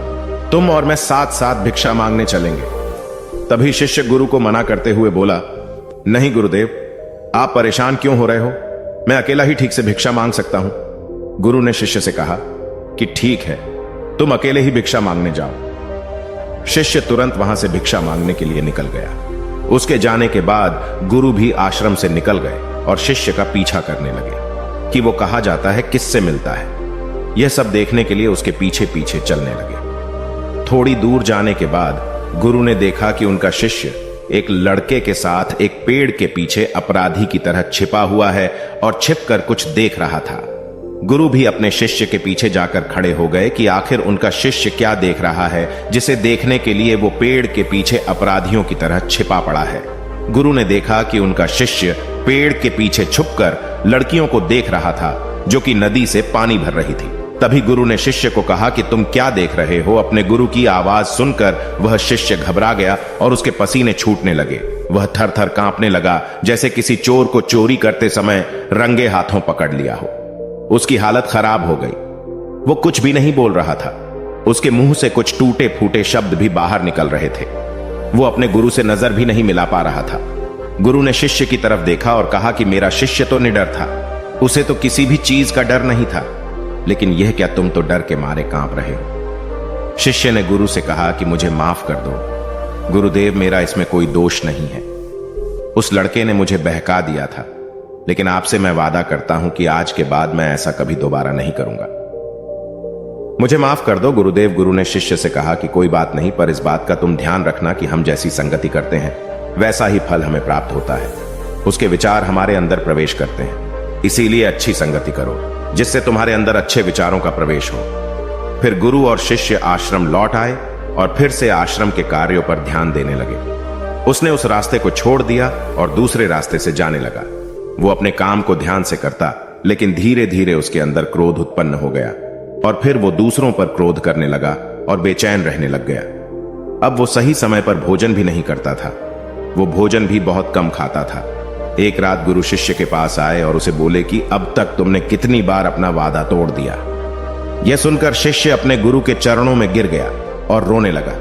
Speaker 2: तुम और मैं साथ साथ भिक्षा मांगने चलेंगे। तभी शिष्य गुरु को मना करते हुए बोला, नहीं गुरुदेव, आप परेशान क्यों हो रहे हो? मैं अकेला ही ठीक से भिक्षा मांग सकता हूं। गुरु ने शिष्य से कहा कि ठीक है, तुम अकेले ही भिक्षा मांगने जाओ। शिष्य तुरंत वहां से भिक्षा मांगने के लिए निकल गया। उसके जाने के बाद गुरु भी आश्रम से निकल गए और शिष्य का पीछा करने लगे कि वो कहा जाता है, किससे मिलता है। यह सब देखने के लिए उसके पीछे पीछे चलने लगे। थोड़ी दूर जाने के बाद गुरु ने देखा कि उनका शिष्य एक लड़के के साथ एक पेड़ के पीछे अपराधी की तरह छिपा हुआ है और छिपकर कुछ देख रहा था। गुरु भी अपने शिष्य के पीछे जाकर खड़े हो गए कि आखिर उनका शिष्य क्या देख रहा है, जिसे देखने के लिए वो पेड़ के पीछे अपराधियों की तरह छिपा पड़ा है। गुरु ने देखा कि उनका शिष्य पेड़ के पीछे छुपकर लड़कियों को देख रहा था, जो कि नदी से पानी भर रही थी। तभी गुरु ने शिष्य को कहा कि तुम क्या देख रहे हो? अपने गुरु की आवाज सुनकर वह शिष्य घबरा गया और उसके पसीने छूटने लगे। वह थर थर कांपने लगा, जैसे किसी चोर को चोरी करते समय रंगे हाथों पकड़ लिया हो। उसकी हालत खराब हो गई। वो कुछ भी नहीं बोल रहा था। उसके मुंह से कुछ टूटे फूटे शब्द भी बाहर निकल रहे थे। वो अपने गुरु से नजर भी नहीं मिला पा रहा था। गुरु ने शिष्य की तरफ देखा और कहा कि मेरा शिष्य तो निडर था, उसे तो किसी भी चीज का डर नहीं था, लेकिन यह क्या तुम तो डर के मारे कांप रहे हो। शिष्य ने गुरु से कहा कि मुझे माफ कर दो गुरुदेव, मेरा इसमें कोई दोष नहीं है। उस लड़के ने मुझे बहका दिया था, लेकिन आपसे मैं वादा करता हूं कि आज के बाद मैं ऐसा कभी दोबारा नहीं करूंगा। मुझे माफ कर दो गुरुदेव। गुरु ने शिष्य से कहा कि कोई बात नहीं, पर इस बात का तुम ध्यान रखना कि हम जैसी संगति करते हैं वैसा ही फल हमें प्राप्त होता है। उसके विचार हमारे अंदर प्रवेश करते हैं, इसीलिए अच्छी संगति करो जिससे तुम्हारे अंदर अच्छे विचारों का प्रवेश हो। फिर गुरु और शिष्य आश्रम लौट आए और फिर से आश्रम के कार्यों पर ध्यान देने लगे। उसने उस रास्ते को छोड़ दिया और दूसरे रास्ते से जाने लगा। वो अपने काम को ध्यान से करता, लेकिन धीरे धीरे उसके अंदर क्रोध उत्पन्न हो गया और फिर वो दूसरों पर क्रोध करने लगा और बेचैन रहने लग गया। अब वो सही समय पर भोजन भी नहीं करता था, वो भोजन भी बहुत कम खाता था। एक रात गुरु शिष्य के पास आए और उसे बोले कि अब तक तुमने कितनी बार अपना वादा तोड़ दिया। यह सुनकर शिष्य अपने गुरु के चरणों में गिर गया और रोने लगा।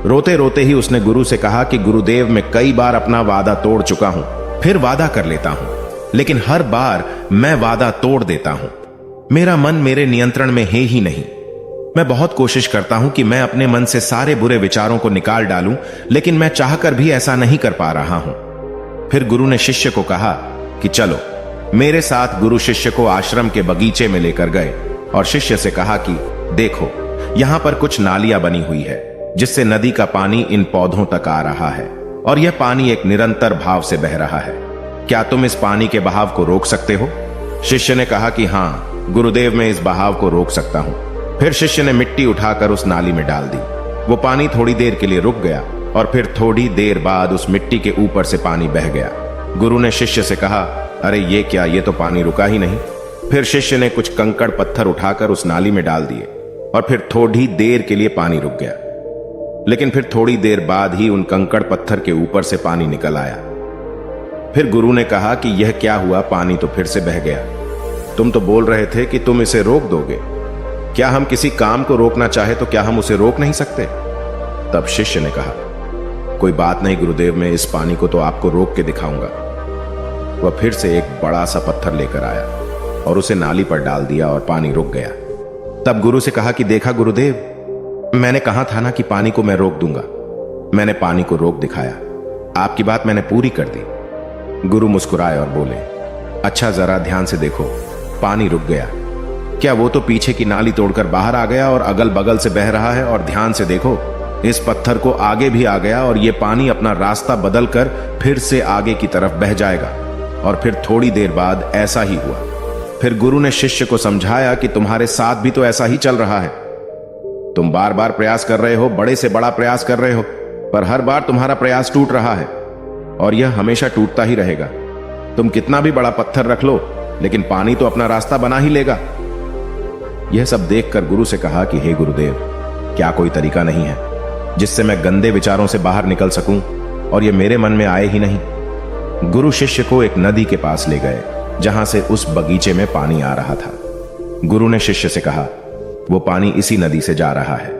Speaker 2: रोते रोते ही उसने गुरु से कहा कि गुरुदेव, मैं कई बार अपना वादा तोड़ चुका हूं, फिर वादा कर लेता हूं, लेकिन हर बार मैं वादा तोड़ देता हूं। मेरा मन मेरे नियंत्रण में है ही नहीं। मैं बहुत कोशिश करता हूं कि मैं अपने मन से सारे बुरे विचारों को निकाल डालूं, लेकिन मैं चाहकर भी ऐसा नहीं कर पा रहा हूं। फिर गुरु ने शिष्य को कहा कि चलो मेरे साथ। गुरु शिष्य को आश्रम के बगीचे में लेकर गए और शिष्य से कहा कि देखो, यहां पर कुछ नालियां बनी हुई है जिससे नदी का पानी इन पौधों तक आ रहा है और यह पानी एक निरंतर भाव से बह रहा है। क्या तुम इस पानी के बहाव को रोक सकते हो? शिष्य ने कहा कि हां गुरुदेव, मैं इस बहाव को रोक सकता हूं। फिर शिष्य ने मिट्टी उठाकर उस नाली में डाल दी। वो पानी थोड़ी देर के लिए रुक गया और फिर थोड़ी देर बाद उस मिट्टी के ऊपर से पानी बह गया। गुरु ने शिष्य से कहा, अरे ये क्या, ये तो पानी रुका ही नहीं। फिर शिष्य ने कुछ कंकड़ पत्थर उठाकर उस नाली में डाल दिए और फिर थोड़ी देर के लिए पानी रुक गया, लेकिन फिर थोड़ी देर बाद ही उन कंकड़ पत्थर के ऊपर से पानी निकल आया। फिर गुरु ने कहा कि यह क्या हुआ, पानी तो फिर से बह गया। तुम तो बोल रहे थे कि तुम इसे रोक दोगे। क्या हम किसी काम को रोकना चाहे तो क्या हम उसे रोक नहीं सकते? तब शिष्य ने कहा, कोई बात नहीं गुरुदेव, मैं इस पानी को तो आपको रोक के दिखाऊंगा। वह फिर से एक बड़ा सा पत्थर लेकर आया और उसे नाली पर डाल दिया और पानी रुक गया। तब गुरु से कहा कि देखा गुरुदेव, मैंने कहा था ना कि पानी को मैं रोक दूंगा। मैंने पानी को रोक दिखाया, आपकी बात मैंने पूरी कर दी। गुरु मुस्कुराए और बोले, अच्छा जरा ध्यान से देखो, पानी रुक गया। क्या वो तो पीछे की नाली तोड़कर बाहर आ गया और अगल बगल से बह रहा है? और ध्यान से देखो, इस पत्थर को आगे भी आ गया और ये पानी अपना रास्ता बदलकर फिर से आगे की तरफ बह जाएगा। और फिर थोड़ी देर बाद ऐसा ही हुआ। फिर गुरु ने शिष्य को समझाया कि तुम्हारे साथ भी तो ऐसा ही चल रहा है। तुम बार बार प्रयास कर रहे हो, बड़े से बड़ा प्रयास कर रहे हो, पर हर बार तुम्हारा प्रयास टूट रहा है और यह हमेशा टूटता ही रहेगा। तुम कितना भी बड़ा पत्थर रख लो, लेकिन पानी तो अपना रास्ता बना ही लेगा। यह सब देखकर गुरु से कहा कि हे गुरुदेव, क्या कोई तरीका नहीं है जिससे मैं गंदे विचारों से बाहर निकल सकूं और यह मेरे मन में आए ही नहीं? गुरु शिष्य को एक नदी के पास ले गए जहां से उस बगीचे में पानी आ रहा था। गुरु ने शिष्य से कहा, वो पानी इसी नदी से जा रहा है।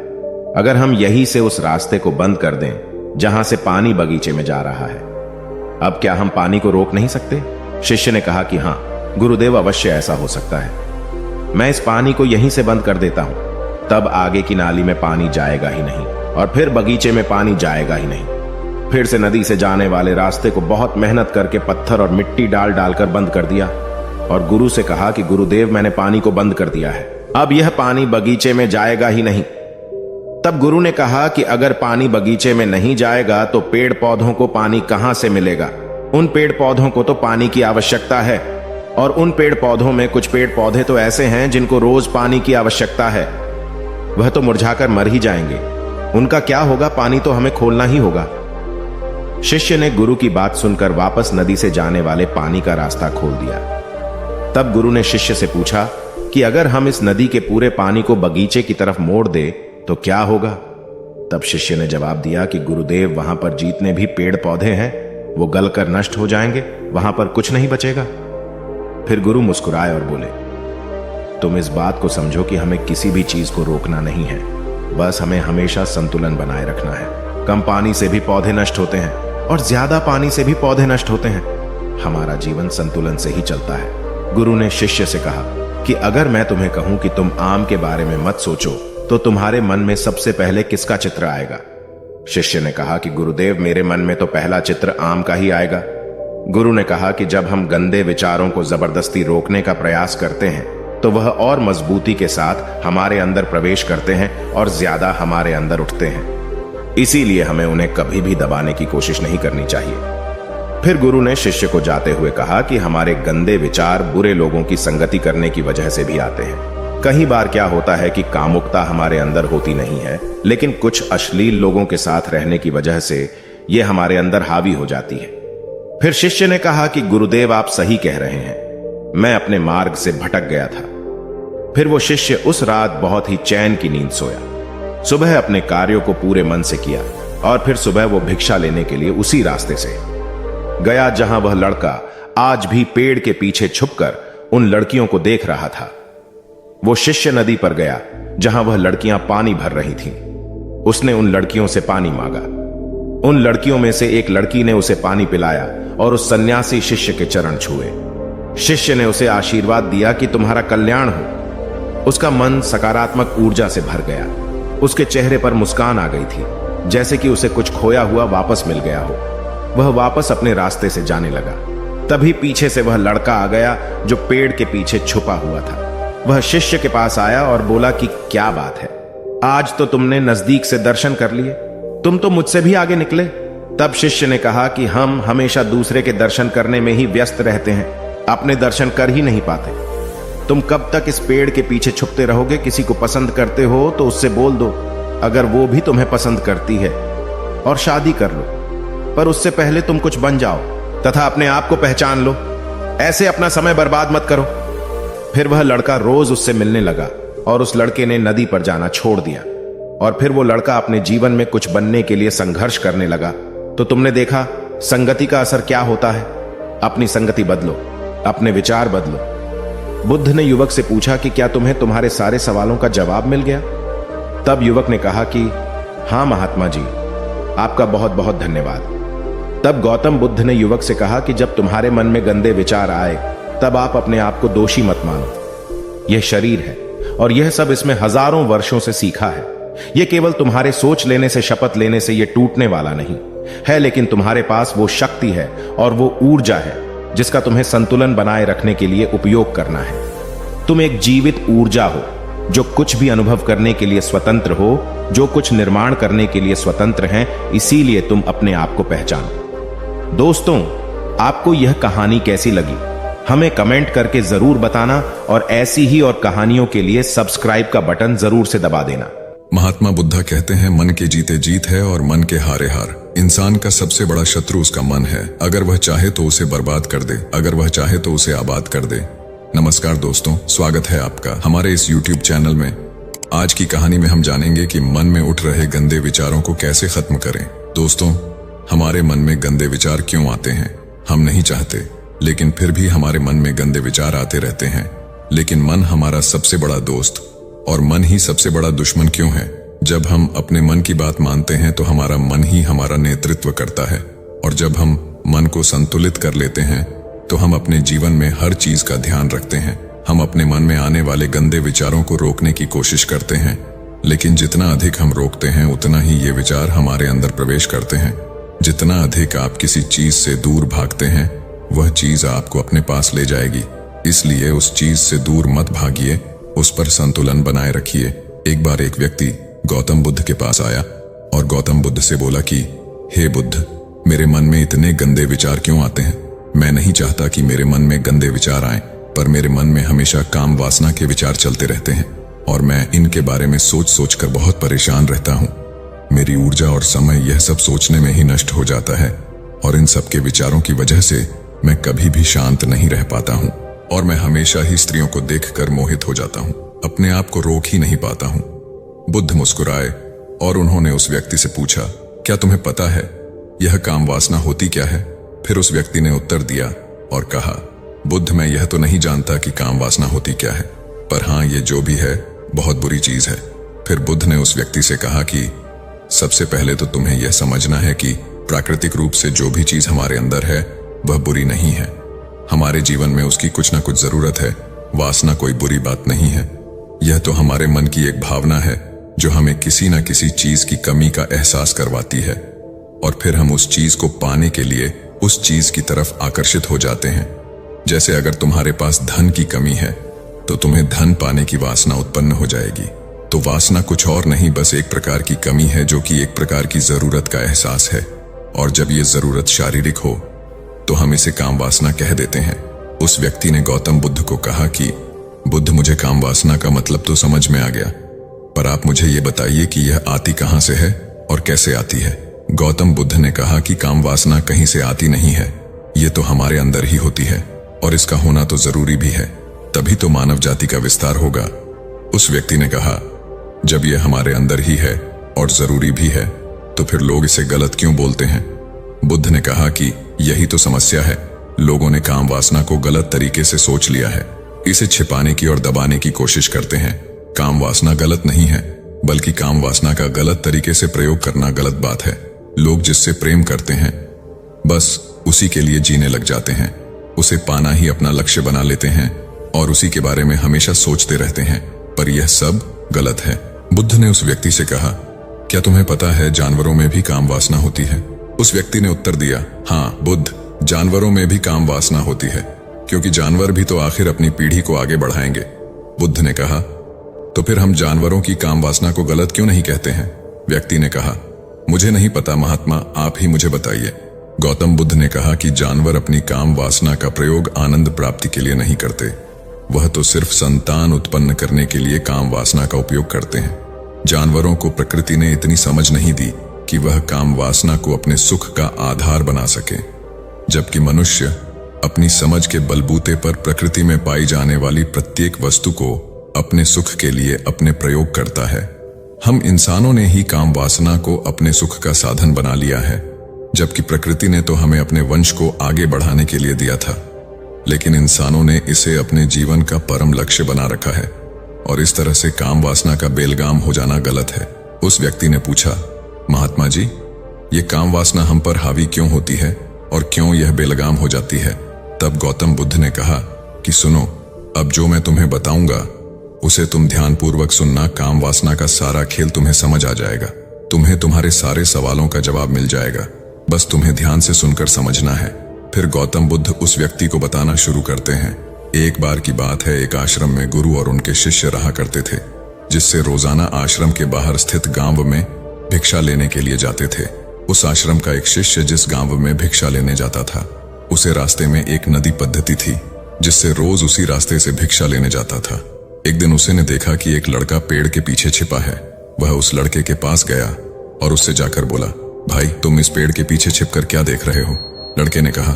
Speaker 2: अगर हम यहीं से उस रास्ते को बंद कर दें जहां से पानी बगीचे में जा रहा है, अब क्या हम पानी को रोक नहीं सकते? शिष्य ने कहा कि हां गुरुदेव, अवश्य ऐसा हो सकता है। मैं इस पानी को यहीं से बंद कर देता हूं, तब आगे की नाली में पानी जाएगा ही नहीं और फिर बगीचे में पानी जाएगा ही नहीं। फिर से नदी से जाने वाले रास्ते को बहुत मेहनत करके पत्थर और मिट्टी डाल डालकर बंद कर दिया और गुरु से कहा कि गुरुदेव, मैंने पानी को बंद कर दिया है, अब यह पानी बगीचे में जाएगा ही नहीं। तब गुरु ने कहा कि अगर पानी बगीचे में नहीं जाएगा तो पेड़ पौधों को पानी कहां से मिलेगा? उन पेड़ पौधों को तो पानी की आवश्यकता है और उन पेड़ पौधों में कुछ पेड़ पौधे तो ऐसे हैं जिनको रोज पानी की आवश्यकता है। वह तो मुरझाकर मर ही जाएंगे, उनका क्या होगा? पानी तो हमें खोलना ही होगा। शिष्य ने गुरु की बात सुनकर वापस नदी से जाने वाले पानी का रास्ता खोल दिया। तब गुरु ने शिष्य से पूछा कि अगर हम इस नदी के पूरे पानी को बगीचे की तरफ मोड़ दे तो क्या होगा? तब शिष्य ने जवाब दिया कि गुरुदेव, वहां पर जितने भी पेड़ पौधे हैं वो गलकर नष्ट हो जाएंगे, वहां पर कुछ नहीं बचेगा। फिर गुरु मुस्कुराए और बोले, तुम इस बात को समझो कि हमें किसी भी चीज को रोकना नहीं है, बस हमें हमेशा संतुलन बनाए रखना है। कम पानी से भी पौधे नष्ट होते हैं और ज्यादा पानी से भी पौधे नष्ट होते हैं। हमारा जीवन संतुलन से ही चलता है। गुरु ने शिष्य से कहा कि अगर मैं तुम्हें कहूं कि तुम आम के बारे में मत सोचो तो तुम्हारे मन में सबसे पहले किसका चित्र आएगा? शिष्य ने कहा कि गुरुदेव, मेरे मन में तो पहला चित्र आम का ही आएगा। गुरु ने कहा कि जब हम गंदे विचारों को जबरदस्ती रोकने का प्रयास करते हैं तो वह और मजबूती के साथ हमारे अंदर प्रवेश करते हैं और ज्यादा हमारे अंदर उठते हैं। इसीलिए हमें उन्हें कभी भी दबाने की कोशिश नहीं करनी चाहिए। फिर गुरु ने शिष्य को जाते हुए कहा कि हमारे गंदे विचार बुरे लोगों की संगति करने की वजह से भी आते हैं। कई बार क्या होता है कि कामुकता हमारे अंदर होती नहीं है, लेकिन कुछ अश्लील लोगों के साथ रहने की वजह से यह हमारे अंदर हावी हो जाती है। फिर शिष्य ने कहा कि गुरुदेव आप सही कह रहे हैं, मैं अपने मार्ग से भटक गया था। फिर वो शिष्य उस रात बहुत ही चैन की नींद सोया। सुबह अपने कार्यों को पूरे मन से किया और फिर सुबह वो भिक्षा लेने के लिए उसी रास्ते से गया जहां वह लड़का आज भी पेड़ के पीछे छुपकर उन लड़कियों को देख रहा था। वो शिष्य नदी पर गया जहां वह लड़कियां पानी भर रही थीं। उसने उन लड़कियों से पानी मांगा। उन लड़कियों में से एक लड़की ने उसे पानी पिलाया और उस सन्यासी शिष्य के चरण छुए। शिष्य ने उसे आशीर्वाद दिया कि तुम्हारा कल्याण हो। उसका मन सकारात्मक ऊर्जा से भर गया। उसके चेहरे पर मुस्कान आ गई थी, जैसे कि उसे कुछ खोया हुआ वापस मिल गया हो। वह वापस अपने रास्ते से जाने लगा। तभी पीछे से वह लड़का आ गया जो पेड़ के पीछे छुपा हुआ था। वह शिष्य के पास आया और बोला कि क्या बात है, आज तो तुमने नजदीक से दर्शन कर लिए, तुम तो मुझसे भी आगे निकले। तब शिष्य ने कहा कि हम हमेशा दूसरे के दर्शन करने में ही व्यस्त रहते हैं, अपने दर्शन कर ही नहीं पाते। तुम कब तक इस पेड़ के पीछे छुपते रहोगे? किसी को पसंद करते हो तो उससे बोल दो, अगर वो भी तुम्हें पसंद करती है, और शादी कर लो। पर उससे पहले तुम कुछ बन जाओ तथा अपने आप को पहचान लो। ऐसे अपना समय बर्बाद मत करो। फिर वह लड़का रोज उससे मिलने लगा और उस लड़के ने नदी पर जाना छोड़ दिया। और फिर वो लड़का अपने जीवन में कुछ बनने के लिए संघर्ष करने लगा। तो तुमने देखा संगति का असर क्या होता है। अपनी संगति बदलो, अपने विचार बदलो। बुद्ध ने युवक से पूछा कि क्या तुम्हें तुम्हारे सारे सवालों का जवाब मिल गया? तब युवक ने कहा कि हां महात्मा जी, आपका बहुत बहुत धन्यवाद। तब गौतम बुद्ध ने युवक से कहा कि जब तुम्हारे मन में गंदे विचार आए तब आप अपने आप को दोषी मत मानो। यह शरीर है और यह सब इसमें हजारों वर्षों से सीखा है। यह केवल तुम्हारे सोच लेने से, शपथ लेने से यह टूटने वाला नहीं है, लेकिन तुम्हारे पास वो शक्ति है और वो ऊर्जा है जिसका तुम्हें संतुलन बनाए रखने के लिए उपयोग करना है। तुम एक जीवित ऊर्जा हो जो कुछ भी अनुभव करने के लिए स्वतंत्र हो, जो कुछ निर्माण करने के लिए स्वतंत्र हैं। इसीलिए तुम अपने आप को पहचानो। दोस्तों, आपको यह कहानी कैसी लगी हमें कमेंट करके जरूर बताना, और ऐसी ही और कहानियों के लिए सब्सक्राइब का बटन जरूर से दबा देना।
Speaker 3: महात्मा बुद्धा कहते हैं, मन के जीते जीत है और मन के हारे हार। इंसान का सबसे बड़ा शत्रु उसका मन है। अगर वह चाहे तो उसे बर्बाद कर दे, अगर वह चाहे तो उसे आबाद कर दे। नमस्कार दोस्तों, स्वागत है आपका हमारे इस YouTube चैनल में। आज की कहानी में हम जानेंगे कि मन में उठ रहे गंदे विचारों को कैसे खत्म करें। दोस्तों, हमारे मन में गंदे विचार क्यों आते हैं? हम नहीं चाहते, लेकिन फिर भी हमारे मन में गंदे विचार आते रहते हैं। लेकिन मन हमारा सबसे बड़ा दोस्त और मन ही सबसे बड़ा दुश्मन क्यों है? जब हम अपने मन की बात मानते हैं तो हमारा मन ही हमारा नेतृत्व करता है, और जब हम मन को संतुलित कर लेते हैं तो हम अपने जीवन में हर चीज का ध्यान रखते हैं। हम अपने मन में आने वाले गंदे विचारों को रोकने की कोशिश करते हैं, लेकिन जितना अधिक हम रोकते हैं उतना ही ये विचार हमारे अंदर प्रवेश करते हैं। जितना अधिक आप किसी चीज से दूर भागते हैं, वह चीज आपको अपने पास ले जाएगी। इसलिए उस चीज से दूर मत भागिए, उस पर संतुलन बनाए रखिए। एक बार एक व्यक्ति गौतम बुद्ध के पास आया और गौतम बुद्ध से बोला कि हे बुद्ध, मेरे मन में इतने गंदे विचार क्यों आते हैं? मैं नहीं चाहता कि मेरे मन में गंदे विचार आए, पर मेरे मन में हमेशा काम वासना के विचार चलते रहते हैं और मैं इनके बारे में सोच सोच कर बहुत परेशान रहता हूँ। मेरी ऊर्जा और समय यह सब सोचने में ही नष्ट हो जाता है, और इन सब के विचारों की वजह से मैं कभी भी शांत नहीं रह पाता हूँ, और मैं हमेशा ही स्त्रियों को देखकर मोहित हो जाता हूँ, अपने आप को रोक ही नहीं पाता हूँ। बुद्ध मुस्कुराए और उन्होंने उस व्यक्ति से पूछा, क्या तुम्हें पता है यह काम वासना होती क्या है? फिर उस व्यक्ति ने उत्तर दिया और कहा, बुद्ध, मैं यह तो नहीं जानता कि काम वासना होती क्या है, पर हाँ, ये जो भी है बहुत बुरी चीज है। फिर बुद्ध ने उस व्यक्ति से कहा कि सबसे पहले तो तुम्हें यह समझना है कि प्राकृतिक रूप से जो भी चीज हमारे अंदर है वह बुरी नहीं है। हमारे जीवन में उसकी कुछ ना कुछ जरूरत है। वासना कोई बुरी बात नहीं है। यह तो हमारे मन की एक भावना है जो हमें किसी न किसी चीज की कमी का एहसास करवाती है, और फिर हम उस चीज को पाने के लिए उस चीज की तरफ आकर्षित हो जाते हैं। जैसे अगर तुम्हारे पास धन की कमी है तो तुम्हें धन पाने की वासना उत्पन्न हो जाएगी। तो वासना कुछ और नहीं, बस एक प्रकार की कमी है, जो कि एक प्रकार की जरूरत का एहसास है। और जब ये जरूरत शारीरिक हो तो हम इसे काम वासना कह देते हैं। उस व्यक्ति ने गौतम बुद्ध को कहा कि बुद्ध, मुझे काम वासना का मतलब तो समझ में आ गया, पर आप मुझे ये बताइए कि यह आती कहां से है और कैसे आती है। गौतम बुद्ध ने कहा कि काम वासना कहीं से आती नहीं है, ये तो हमारे अंदर ही होती है और इसका होना तो जरूरी भी है, तभी तो मानव जाति का विस्तार होगा। उस व्यक्ति ने कहा, जब यह हमारे अंदर ही है और जरूरी भी है तो फिर लोग इसे गलत क्यों बोलते हैं। बुद्ध ने कहा कि यही तो समस्या है, लोगों ने काम वासना को गलत तरीके से सोच लिया है, इसे छिपाने की और दबाने की कोशिश करते हैं। काम वासना गलत नहीं है, बल्कि काम वासना का गलत तरीके से प्रयोग करना गलत बात है। लोग जिससे प्रेम करते हैं बस उसी के लिए जीने लग जाते हैं, उसे पाना ही अपना लक्ष्य बना लेते हैं और उसी के बारे में हमेशा सोचते रहते हैं, पर यह सब गलत है। बुद्ध ने उस व्यक्ति से कहा, क्या तुम्हें पता है जानवरों में भी काम वासना होती है? उस व्यक्ति ने उत्तर दिया, हाँ बुद्ध, जानवरों में भी काम वासना होती है, क्योंकि जानवर भी तो आखिर अपनी पीढ़ी को आगे बढ़ाएंगे। बुद्ध ने कहा, तो फिर हम जानवरों की काम वासना को गलत क्यों नहीं कहते हैं? व्यक्ति ने कहा, मुझे नहीं पता महात्मा, आप ही मुझे बताइए। गौतम बुद्ध ने कहा कि जानवर अपनी काम वासना का प्रयोग आनंद प्राप्ति के लिए नहीं करते, वह तो सिर्फ संतान उत्पन्न करने के लिए काम वासना का उपयोग करते हैं। जानवरों को प्रकृति ने इतनी समझ नहीं दी कि वह काम वासना को अपने सुख का आधार बना सके, जबकि मनुष्य अपनी समझ के बलबूते पर प्रकृति में पाई जाने वाली प्रत्येक वस्तु को अपने सुख के लिए अपने प्रयोग करता है। हम इंसानों ने ही काम वासना को अपने सुख का साधन बना लिया है, जबकि प्रकृति ने तो हमें अपने वंश को आगे बढ़ाने के लिए दिया था, लेकिन इंसानों ने इसे अपने जीवन का परम लक्ष्य बना रखा है और इस तरह से काम वासना का बेलगाम हो जाना गलत है। उस व्यक्ति ने पूछा, महात्मा जी, ये काम वासना हम पर हावी क्यों होती है और क्यों यह बेलगाम हो जाती है? तब गौतम बुद्ध ने कहा कि सुनो, अब जो मैं तुम्हें बताऊंगा उसे तुम ध्यानपूर्वक सुनना। काम वासना का सारा खेल तुम्हें समझ आ जाएगा, तुम्हें तुम्हारे सारे सवालों का जवाब मिल जाएगा, बस तुम्हें ध्यान से सुनकर समझना है। फिर गौतम बुद्ध उस व्यक्ति को बताना शुरू करते हैं। एक बार की बात है, एक आश्रम में गुरु और उनके शिष्य रहा करते थे, जिससे रोजाना आश्रम के बाहर स्थित गांव में भिक्षा लेने के लिए जाते थे। उस आश्रम का एक शिष्य जिस गांव में भिक्षा लेने जाता था, उसे रास्ते में एक नदी पद्धति थी, जिससे रोज उसी रास्ते से भिक्षा लेने जाता था। एक दिन उसे ने देखा कि एक लड़का पेड़ के पीछे छिपा है। वह उस लड़के के पास गया और उससे जाकर बोला, भाई, तुम इस पेड़ के पीछे छिपकर क्या देख रहे हो? लड़के ने कहा,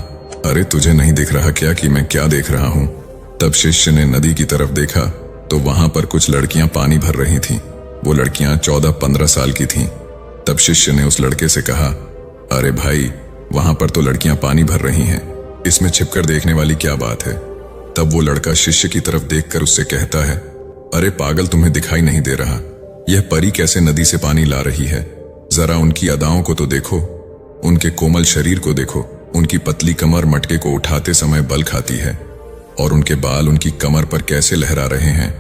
Speaker 3: अरे तुझे नहीं दिख रहा क्या कि मैं क्या देख रहा हूं? तब शिष्य ने नदी की तरफ देखा तो वहां पर कुछ लड़कियां पानी भर रही थीं। वो लड़कियां 14-15 साल की थीं। तब शिष्य ने उस लड़के से कहा, अरे भाई, वहां पर तो लड़कियां पानी भर रही हैं, इसमें छिपकर देखने वाली क्या बात है? तब वो लड़का शिष्य की तरफ देखकर उससे कहता है, अरे पागल, तुम्हें दिखाई नहीं दे रहा? यह परी कैसे नदी से पानी ला रही है? जरा उनकी अदाओं को तो देखो, उनके कोमल शरीर को देखो, उनकी पतली कमर मटके को उठाते समय बल खाती है और उनके बाल उनकी कमर पर कैसे लहरा रहे हैं,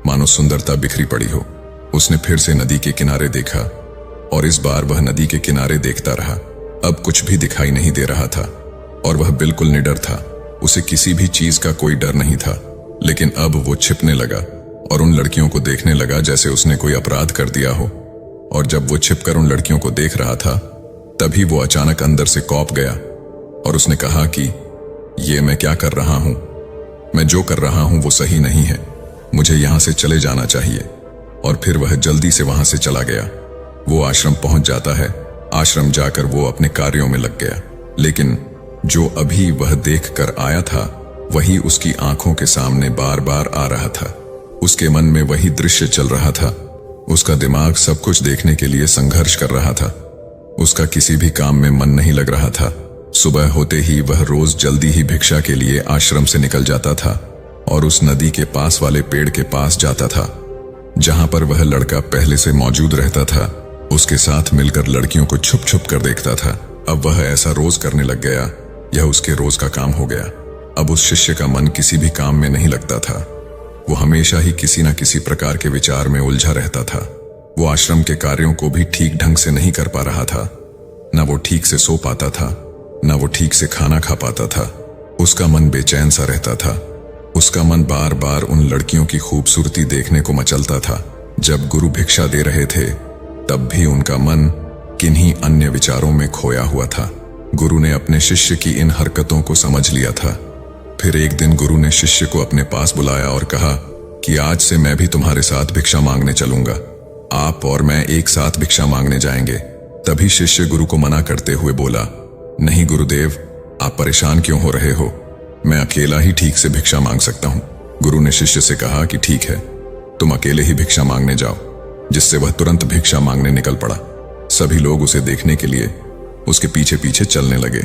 Speaker 3: मानो सुंदरता बिखरी पड़ी हो। उसने फिर से नदी के किनारे देखा और इस बार वह नदी के किनारे देखता रहा। अब कुछ भी दिखाई नहीं दे रहा था और वह बिल्कुल निडर था। उसे किसी भी चीज का कोई डर नहीं था, लेकिन अब वो छिपने लगा और उन लड़कियों को देखने लगा जैसे उसने कोई अपराध कर दिया हो। और जब वो छिपकर उन लड़कियों को देख रहा था, तभी वो अचानक अंदर से कौंप गया और उसने कहा कि ये मैं क्या कर रहा हूं? मैं जो कर रहा हूं वो सही नहीं है, मुझे यहां से चले जाना चाहिए। और फिर वह जल्दी से वहां से चला गया। वो आश्रम पहुंच जाता है। आश्रम जाकर वो अपने कार्यों में लग गया, लेकिन जो अभी वह देख कर आया था वही उसकी आंखों के सामने बार बार आ रहा था। उसके मन में वही दृश्य चल रहा था। उसका दिमाग सब कुछ देखने के लिए संघर्ष कर रहा था। उसका किसी भी काम में मन नहीं लग रहा था। सुबह होते ही वह रोज जल्दी ही भिक्षा के लिए आश्रम से निकल जाता था और उस नदी के पास वाले पेड़ के पास जाता था, जहां पर वह लड़का पहले से मौजूद रहता था। उसके साथ मिलकर लड़कियों को छुप छुप कर देखता था। अब वह ऐसा रोज करने लग गया, यह उसके रोज का काम हो गया। अब उस शिष्य का मन किसी भी काम में नहीं लगता था। वो हमेशा ही किसी न किसी प्रकार के विचार में उलझा रहता था। वो आश्रम के कार्यों को भी ठीक ढंग से नहीं कर पा रहा था, न वो ठीक से सो पाता था, ना वो ठीक से खाना खा पाता था। उसका मन बेचैन सा रहता था। उसका मन बार बार उन लड़कियों की खूबसूरती देखने को मचलता था। जब गुरु भिक्षा दे रहे थे तब भी उनका मन किन्हीं अन्य विचारों में खोया हुआ था। गुरु ने अपने शिष्य की इन हरकतों को समझ लिया था। फिर एक दिन गुरु ने शिष्य को अपने पास बुलाया और कहा कि आज से मैं भी तुम्हारे साथ भिक्षा मांगने चलूंगा। आप और मैं एक साथ भिक्षा मांगने जाएंगे। तभी शिष्य गुरु को मना करते हुए बोला, नहीं गुरुदेव, आप परेशान क्यों हो रहे हो? मैं अकेला ही ठीक से भिक्षा मांग सकता हूं। गुरु ने शिष्य से कहा कि ठीक है, तुम अकेले ही भिक्षा मांगने जाओ। जिससे वह तुरंत भिक्षा मांगने निकल पड़ा। सभी लोग उसे देखने के लिए उसके पीछे पीछे चलने लगे।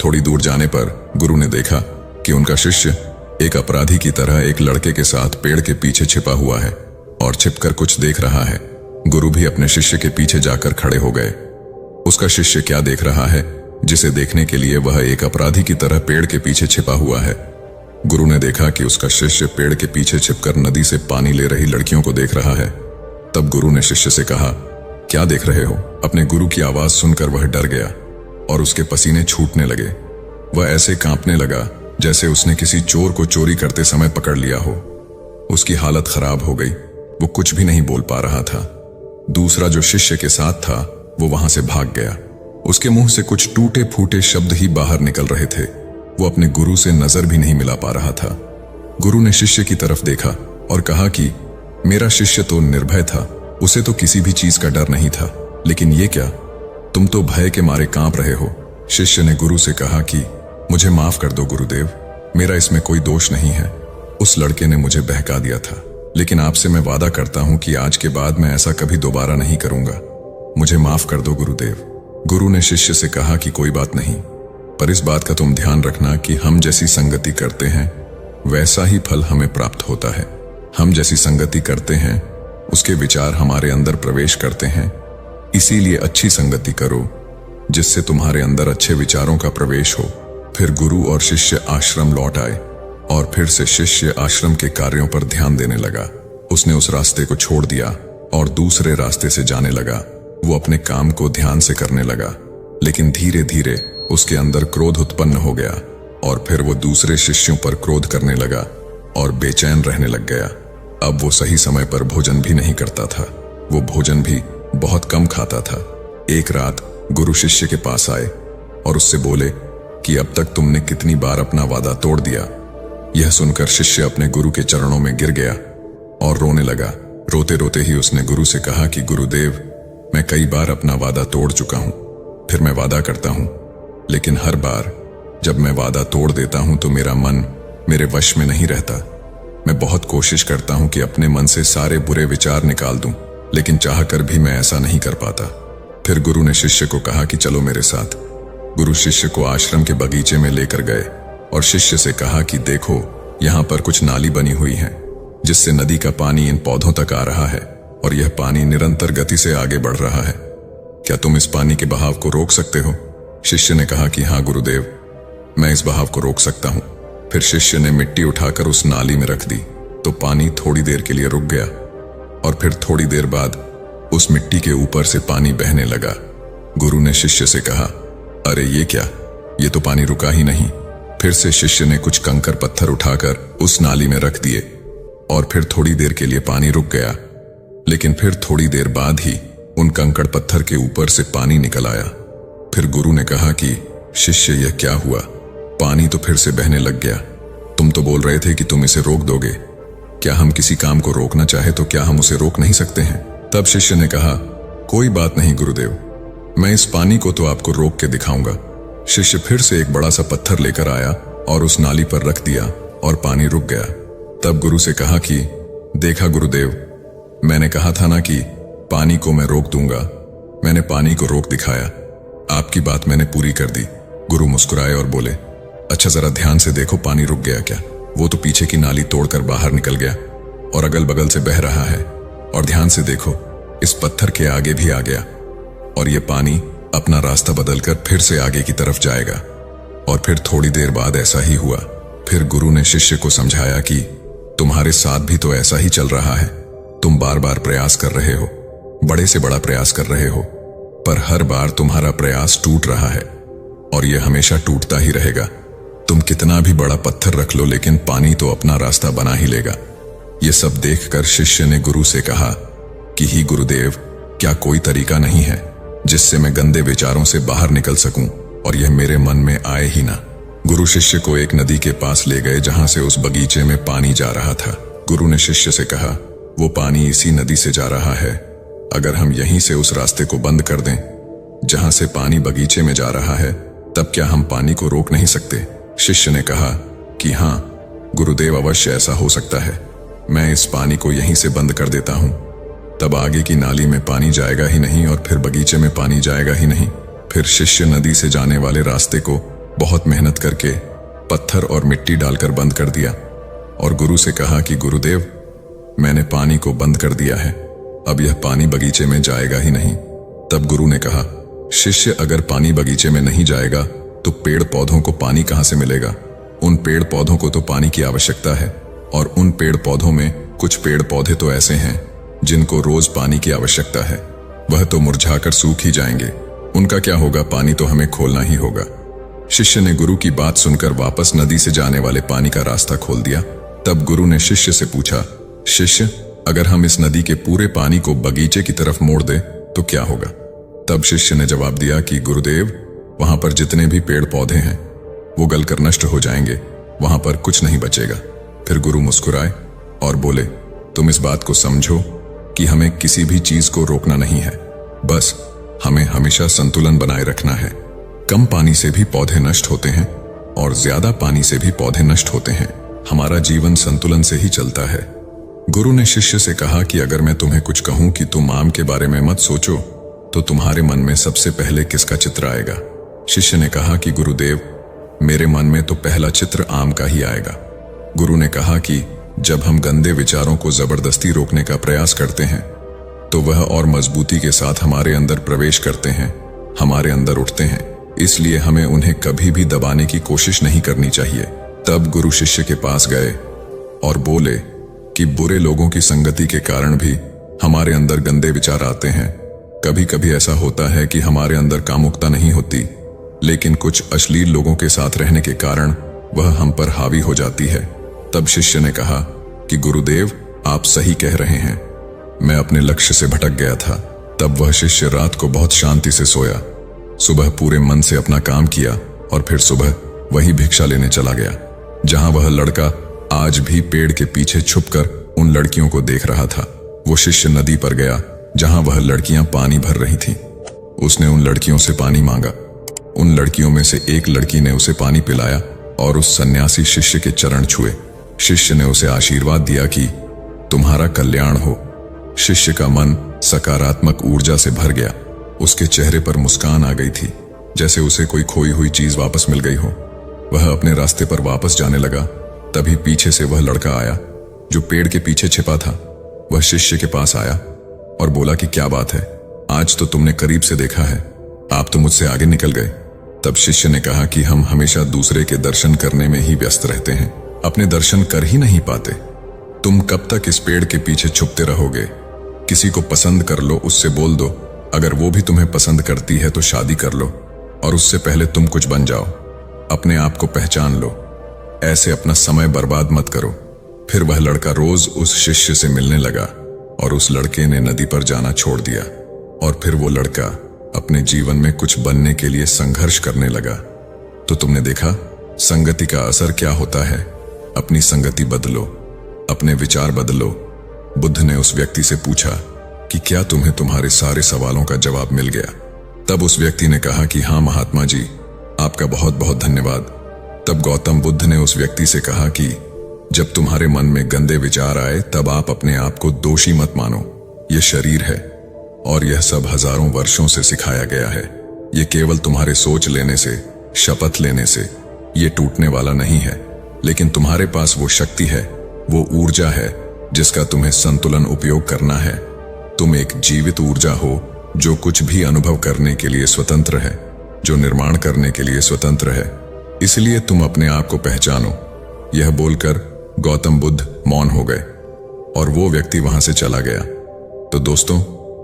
Speaker 3: थोड़ी दूर जाने पर गुरु ने देखा कि उनका शिष्य एक अपराधी की तरह एक लड़के के साथ पेड़ के पीछे छिपा हुआ है और छिपकर कुछ देख रहा है। गुरु भी अपने शिष्य के पीछे जाकर खड़े हो गए। उसका शिष्य क्या देख रहा है जिसे देखने के लिए वह एक अपराधी की तरह पेड़ के पीछे छिपा हुआ है? गुरु ने देखा कि उसका शिष्य पेड़ के पीछे छिपकर नदी से पानी ले रही लड़कियों को देख रहा है। तब गुरु ने शिष्य से कहा, क्या देख रहे हो? अपने गुरु की आवाज सुनकर वह डर गया और उसके पसीने छूटने लगे। वह ऐसे कांपने लगा जैसे उसने किसी चोर को चोरी करते समय पकड़ लिया हो। उसकी हालत खराब हो गई। वो कुछ भी नहीं बोल पा रहा था। दूसरा जो शिष्य के साथ था वो वहां से भाग गया। उसके मुंह से कुछ टूटे फूटे शब्द ही बाहर निकल रहे थे। वो अपने गुरु से नजर भी नहीं मिला पा रहा था। गुरु ने शिष्य की तरफ देखा और कहा कि मेरा शिष्य तो निर्भय था, उसे तो किसी भी चीज का डर नहीं था, लेकिन ये क्या, तुम तो भय के मारे कांप रहे हो। शिष्य ने गुरु से कहा कि मुझे माफ कर दो गुरुदेव, मेरा इसमें कोई दोष नहीं है। उस लड़के ने मुझे बहका दिया था, लेकिन आपसे मैं वादा करता हूं कि आज के बाद मैं ऐसा कभी दोबारा नहीं करूंगा। मुझे माफ कर दो गुरुदेव। गुरु ने शिष्य से कहा कि कोई बात नहीं, पर इस बात का तुम ध्यान रखना कि हम जैसी संगति करते हैं वैसा ही फल हमें प्राप्त होता है। हम जैसी संगति करते हैं उसके विचार हमारे अंदर प्रवेश करते हैं। इसीलिए अच्छी संगति करो जिससे तुम्हारे अंदर अच्छे विचारों का प्रवेश हो। फिर गुरु और शिष्य आश्रम लौट आए और फिर से शिष्य आश्रम के कार्यों पर ध्यान देने लगा। उसने उस रास्ते को छोड़ दिया और दूसरे रास्ते से जाने लगा। वो अपने काम को ध्यान से करने लगा, लेकिन धीरे धीरे उसके अंदर क्रोध उत्पन्न हो गया और फिर वो दूसरे शिष्यों पर क्रोध करने लगा और बेचैन रहने लग गया। अब वो सही समय पर भोजन भी नहीं करता था। वो भोजन भी बहुत कम खाता था। एक रात गुरु शिष्य के पास आए और उससे बोले कि अब तक तुमने कितनी बार अपना वादा तोड़ दिया। यह सुनकर शिष्य अपने गुरु के चरणों में गिर गया और रोने लगा। रोते रोते ही उसने गुरु से कहा कि गुरुदेव, मैं कई बार अपना वादा तोड़ चुका हूं। फिर मैं वादा करता हूं, लेकिन हर बार जब मैं वादा तोड़ देता हूं तो मेरा मन मेरे वश में नहीं रहता। मैं बहुत कोशिश करता हूं कि अपने मन से सारे बुरे विचार निकाल दूं, लेकिन चाहकर भी मैं ऐसा नहीं कर पाता। फिर गुरु ने शिष्य को कहा कि चलो मेरे साथ। गुरु शिष्य को आश्रम के बगीचे में लेकर गए और शिष्य से कहा कि देखो, यहाँ पर कुछ नाली बनी हुई है जिससे नदी का पानी इन पौधों तक आ रहा है और यह पानी निरंतर गति से आगे बढ़ रहा है। क्या तुम इस पानी के बहाव को रोक सकते हो? शिष्य ने कहा कि हाँ गुरुदेव, मैं इस बहाव को रोक सकता हूं। फिर शिष्य ने मिट्टी उठाकर उस नाली में रख दी तो पानी थोड़ी देर के लिए रुक गया और फिर थोड़ी देर बाद उस मिट्टी के ऊपर से पानी बहने लगा। गुरु ने शिष्य से कहा, अरे ये क्या, ये तो पानी रुका ही नहीं। फिर से शिष्य ने कुछ कंकर पत्थर उठाकर उस नाली में रख दिए और फिर थोड़ी देर के लिए पानी रुक गया, लेकिन फिर थोड़ी देर बाद ही उन कंकड़ पत्थर के ऊपर से पानी निकल आया। फिर गुरु ने कहा कि शिष्य, यह क्या हुआ? पानी तो फिर से बहने लग गया। तुम तो बोल रहे थे कि तुम इसे रोक दोगे। क्या हम किसी काम को रोकना चाहे तो क्या हम उसे रोक नहीं सकते हैं? तब शिष्य ने कहा, कोई बात नहीं गुरुदेव, मैं इस पानी को तो आपको रोक के दिखाऊंगा। शिष्य फिर से एक बड़ा सा पत्थर लेकर आया और उस नाली पर रख दिया और पानी रुक गया। तब गुरु से कहा कि देखा गुरुदेव, मैंने कहा था ना कि पानी को मैं रोक दूंगा। मैंने पानी को रोक दिखाया। आपकी बात मैंने पूरी कर दी। गुरु मुस्कुराए और बोले, अच्छा जरा ध्यान से देखो, पानी रुक गया क्या? वो तो पीछे की नाली तोड़कर बाहर निकल गया और अगल बगल से बह रहा है। और ध्यान से देखो, इस पत्थर के आगे भी आ गया और ये पानी अपना रास्ता बदलकर फिर से आगे की तरफ जाएगा। और फिर थोड़ी देर बाद ऐसा ही हुआ। फिर गुरु ने शिष्य को समझाया कि तुम्हारे साथ भी तो ऐसा ही चल रहा है। तुम बार बार प्रयास कर रहे हो, बड़े से बड़ा प्रयास कर रहे हो, पर हर बार तुम्हारा प्रयास टूट रहा है। और यह हमेशा टूटता ही रहेगा। तुम कितना भी बड़ा पत्थर रख लो, लेकिन पानी तो अपना रास्ता बना ही लेगा। यह सब देखकर शिष्य ने गुरु से कहा कि ही गुरुदेव, क्या कोई तरीका नहीं है जिससे मैं गंदे विचारों से बाहर निकल सकूं और यह मेरे मन में आए ही ना। गुरु शिष्य को एक नदी के पास ले गए जहां से उस बगीचे में पानी जा रहा था। गुरु ने शिष्य से कहा, वो पानी इसी नदी से जा रहा है। अगर हम यहीं से उस रास्ते को बंद कर दें जहां से पानी बगीचे में जा रहा है, तब क्या हम पानी को रोक नहीं सकते? शिष्य ने कहा कि हाँ गुरुदेव, अवश्य ऐसा हो सकता है। मैं इस पानी को यहीं से बंद कर देता हूं, तब आगे की नाली में पानी जाएगा ही नहीं और फिर बगीचे में पानी जाएगा ही नहीं। फिर शिष्य नदी से जाने वाले रास्ते को बहुत मेहनत करके पत्थर और मिट्टी डालकर बंद कर दिया और गुरु से कहा कि गुरुदेव, मैंने पानी को बंद कर दिया है, अब यह पानी बगीचे में जाएगा ही नहीं। तब गुरु ने कहा, शिष्य, अगर पानी बगीचे में नहीं जाएगा तो पेड़ पौधों को पानी कहां से मिलेगा? उन पेड़ पौधों को तो पानी की आवश्यकता है, और उन पेड़ पौधों में कुछ पेड़ पौधे तो ऐसे हैं जिनको रोज पानी की आवश्यकता है, वह तो मुरझाकर सूख ही जाएंगे। उनका क्या होगा? पानी तो हमें खोलना ही होगा। शिष्य ने गुरु की बात सुनकर वापस नदी से जाने वाले पानी का रास्ता खोल दिया। तब गुरु ने शिष्य से पूछा, शिष्य, अगर हम इस नदी के पूरे पानी को बगीचे की तरफ मोड़ दें तो क्या होगा? तब शिष्य ने जवाब दिया कि गुरुदेव, वहां पर जितने भी पेड़ पौधे हैं वो गलकर नष्ट हो जाएंगे, वहां पर कुछ नहीं बचेगा। फिर गुरु मुस्कुराए और बोले, तुम इस बात को समझो कि हमें किसी भी चीज को रोकना नहीं है, बस हमें हमेशा संतुलन बनाए रखना है। कम पानी से भी पौधे नष्ट होते हैं और ज्यादा पानी से भी पौधे नष्ट होते हैं। हमारा जीवन संतुलन से ही चलता है। गुरु ने शिष्य से कहा कि अगर मैं तुम्हें कुछ कहूं कि तुम आम के बारे में मत सोचो, तो तुम्हारे मन में सबसे पहले किसका चित्र आएगा? शिष्य ने कहा कि गुरुदेव, मेरे मन में तो पहला चित्र आम का ही आएगा। गुरु ने कहा कि जब हम गंदे विचारों को जबरदस्ती रोकने का प्रयास करते हैं तो वह और मजबूती के साथ हमारे अंदर प्रवेश करते हैं, हमारे अंदर उठते हैं। इसलिए हमें उन्हें कभी भी दबाने की कोशिश नहीं करनी चाहिए। तब गुरु शिष्य के पास गए और बोले कि बुरे लोगों की संगति के कारण भी हमारे अंदर गंदे विचार आते हैं। कभी कभी ऐसा होता है कि हमारे अंदर कामुकता नहीं होती, लेकिन कुछ अश्लील लोगों के साथ रहने के कारण वह हम पर हावी हो जाती है। तब शिष्य ने कहा कि गुरुदेव, आप सही कह रहे हैं, मैं अपने लक्ष्य से भटक गया था। तब वह शिष्य रात को बहुत शांति से सोया, सुबह पूरे मन से अपना काम किया और फिर सुबह वही भिक्षा लेने चला गया जहां वह लड़का आज भी पेड़ के पीछे छुपकर उन लड़कियों को देख रहा था। वो शिष्य नदी पर गया जहां वह लड़कियां पानी भर रही थीं। उसने उन लड़कियों से पानी मांगा। उन लड़कियों में से एक लड़की ने उसे पानी पिलाया और उस सन्यासी शिष्य के चरण छुए। शिष्य ने उसे आशीर्वाद दिया कि तुम्हारा कल्याण हो। शिष्य का मन सकारात्मक ऊर्जा से भर गया। उसके चेहरे पर मुस्कान आ गई थी, जैसे उसे कोई खोई हुई चीज वापस मिल गई हो। वह अपने रास्ते पर वापस जाने लगा। तभी पीछे से वह लड़का आया जो पेड़ के पीछे छिपा था। वह शिष्य के पास आया और बोला कि क्या बात है, आज तो तुमने करीब से देखा है, आप तो मुझसे आगे निकल गए। तब शिष्य ने कहा कि हम हमेशा दूसरे के दर्शन करने में ही व्यस्त रहते हैं, अपने दर्शन कर ही नहीं पाते। तुम कब तक इस पेड़ के पीछे छुपते रहोगे? किसी को पसंद कर लो, उससे बोल दो, अगर वो भी तुम्हें पसंद करती है तो शादी कर लो, और उससे पहले तुम कुछ बन जाओ। अपने आप को पहचान लो, ऐसे अपना समय बर्बाद मत करो। फिर वह लड़का रोज उस शिष्य से मिलने लगा और उस लड़के ने नदी पर जाना छोड़ दिया। और फिर वो लड़का अपने जीवन में कुछ बनने के लिए संघर्ष करने लगा। तो तुमने देखा संगति का असर क्या होता है। अपनी संगति बदलो, अपने विचार बदलो। बुद्ध ने उस व्यक्ति से पूछा कि क्या तुम्हें तुम्हारे सारे सवालों का जवाब मिल गया? तब उस व्यक्ति ने कहा कि हाँ महात्मा जी, आपका बहुत बहुत धन्यवाद। तब गौतम बुद्ध ने उस व्यक्ति से कहा कि जब तुम्हारे मन में गंदे विचार आए तब आप अपने आप को दोषी मत मानो। यह शरीर है और यह सब हजारों वर्षों से सिखाया गया है। यह केवल तुम्हारे सोच लेने से, शपथ लेने से यह टूटने वाला नहीं है, लेकिन तुम्हारे पास वो शक्ति है, वो ऊर्जा है जिसका तुम्हें संतुलन उपयोग करना है। तुम एक जीवित ऊर्जा हो जो कुछ भी अनुभव करने के लिए स्वतंत्र है, जो निर्माण करने के लिए स्वतंत्र है। इसलिए तुम अपने आप को पहचानो। यह बोलकर गौतम बुद्ध मौन हो गए और वो व्यक्ति वहां से चला गया। तो दोस्तों,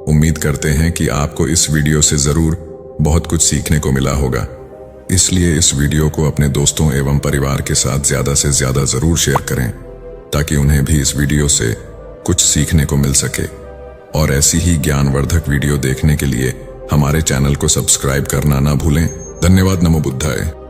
Speaker 3: उम्मीद करते हैं कि आपको इस वीडियो से जरूर बहुत कुछ सीखने को मिला होगा। इसलिए इस वीडियो को अपने दोस्तों एवं परिवार के साथ ज्यादा से ज्यादा जरूर शेयर करें, ताकि उन्हें भी इस वीडियो से कुछ सीखने को मिल सके। और ऐसी ही ज्ञानवर्धक वीडियो देखने के लिए हमारे चैनल को सब्सक्राइब करना ना भूलें। धन्यवाद। नमो बुद्धाय।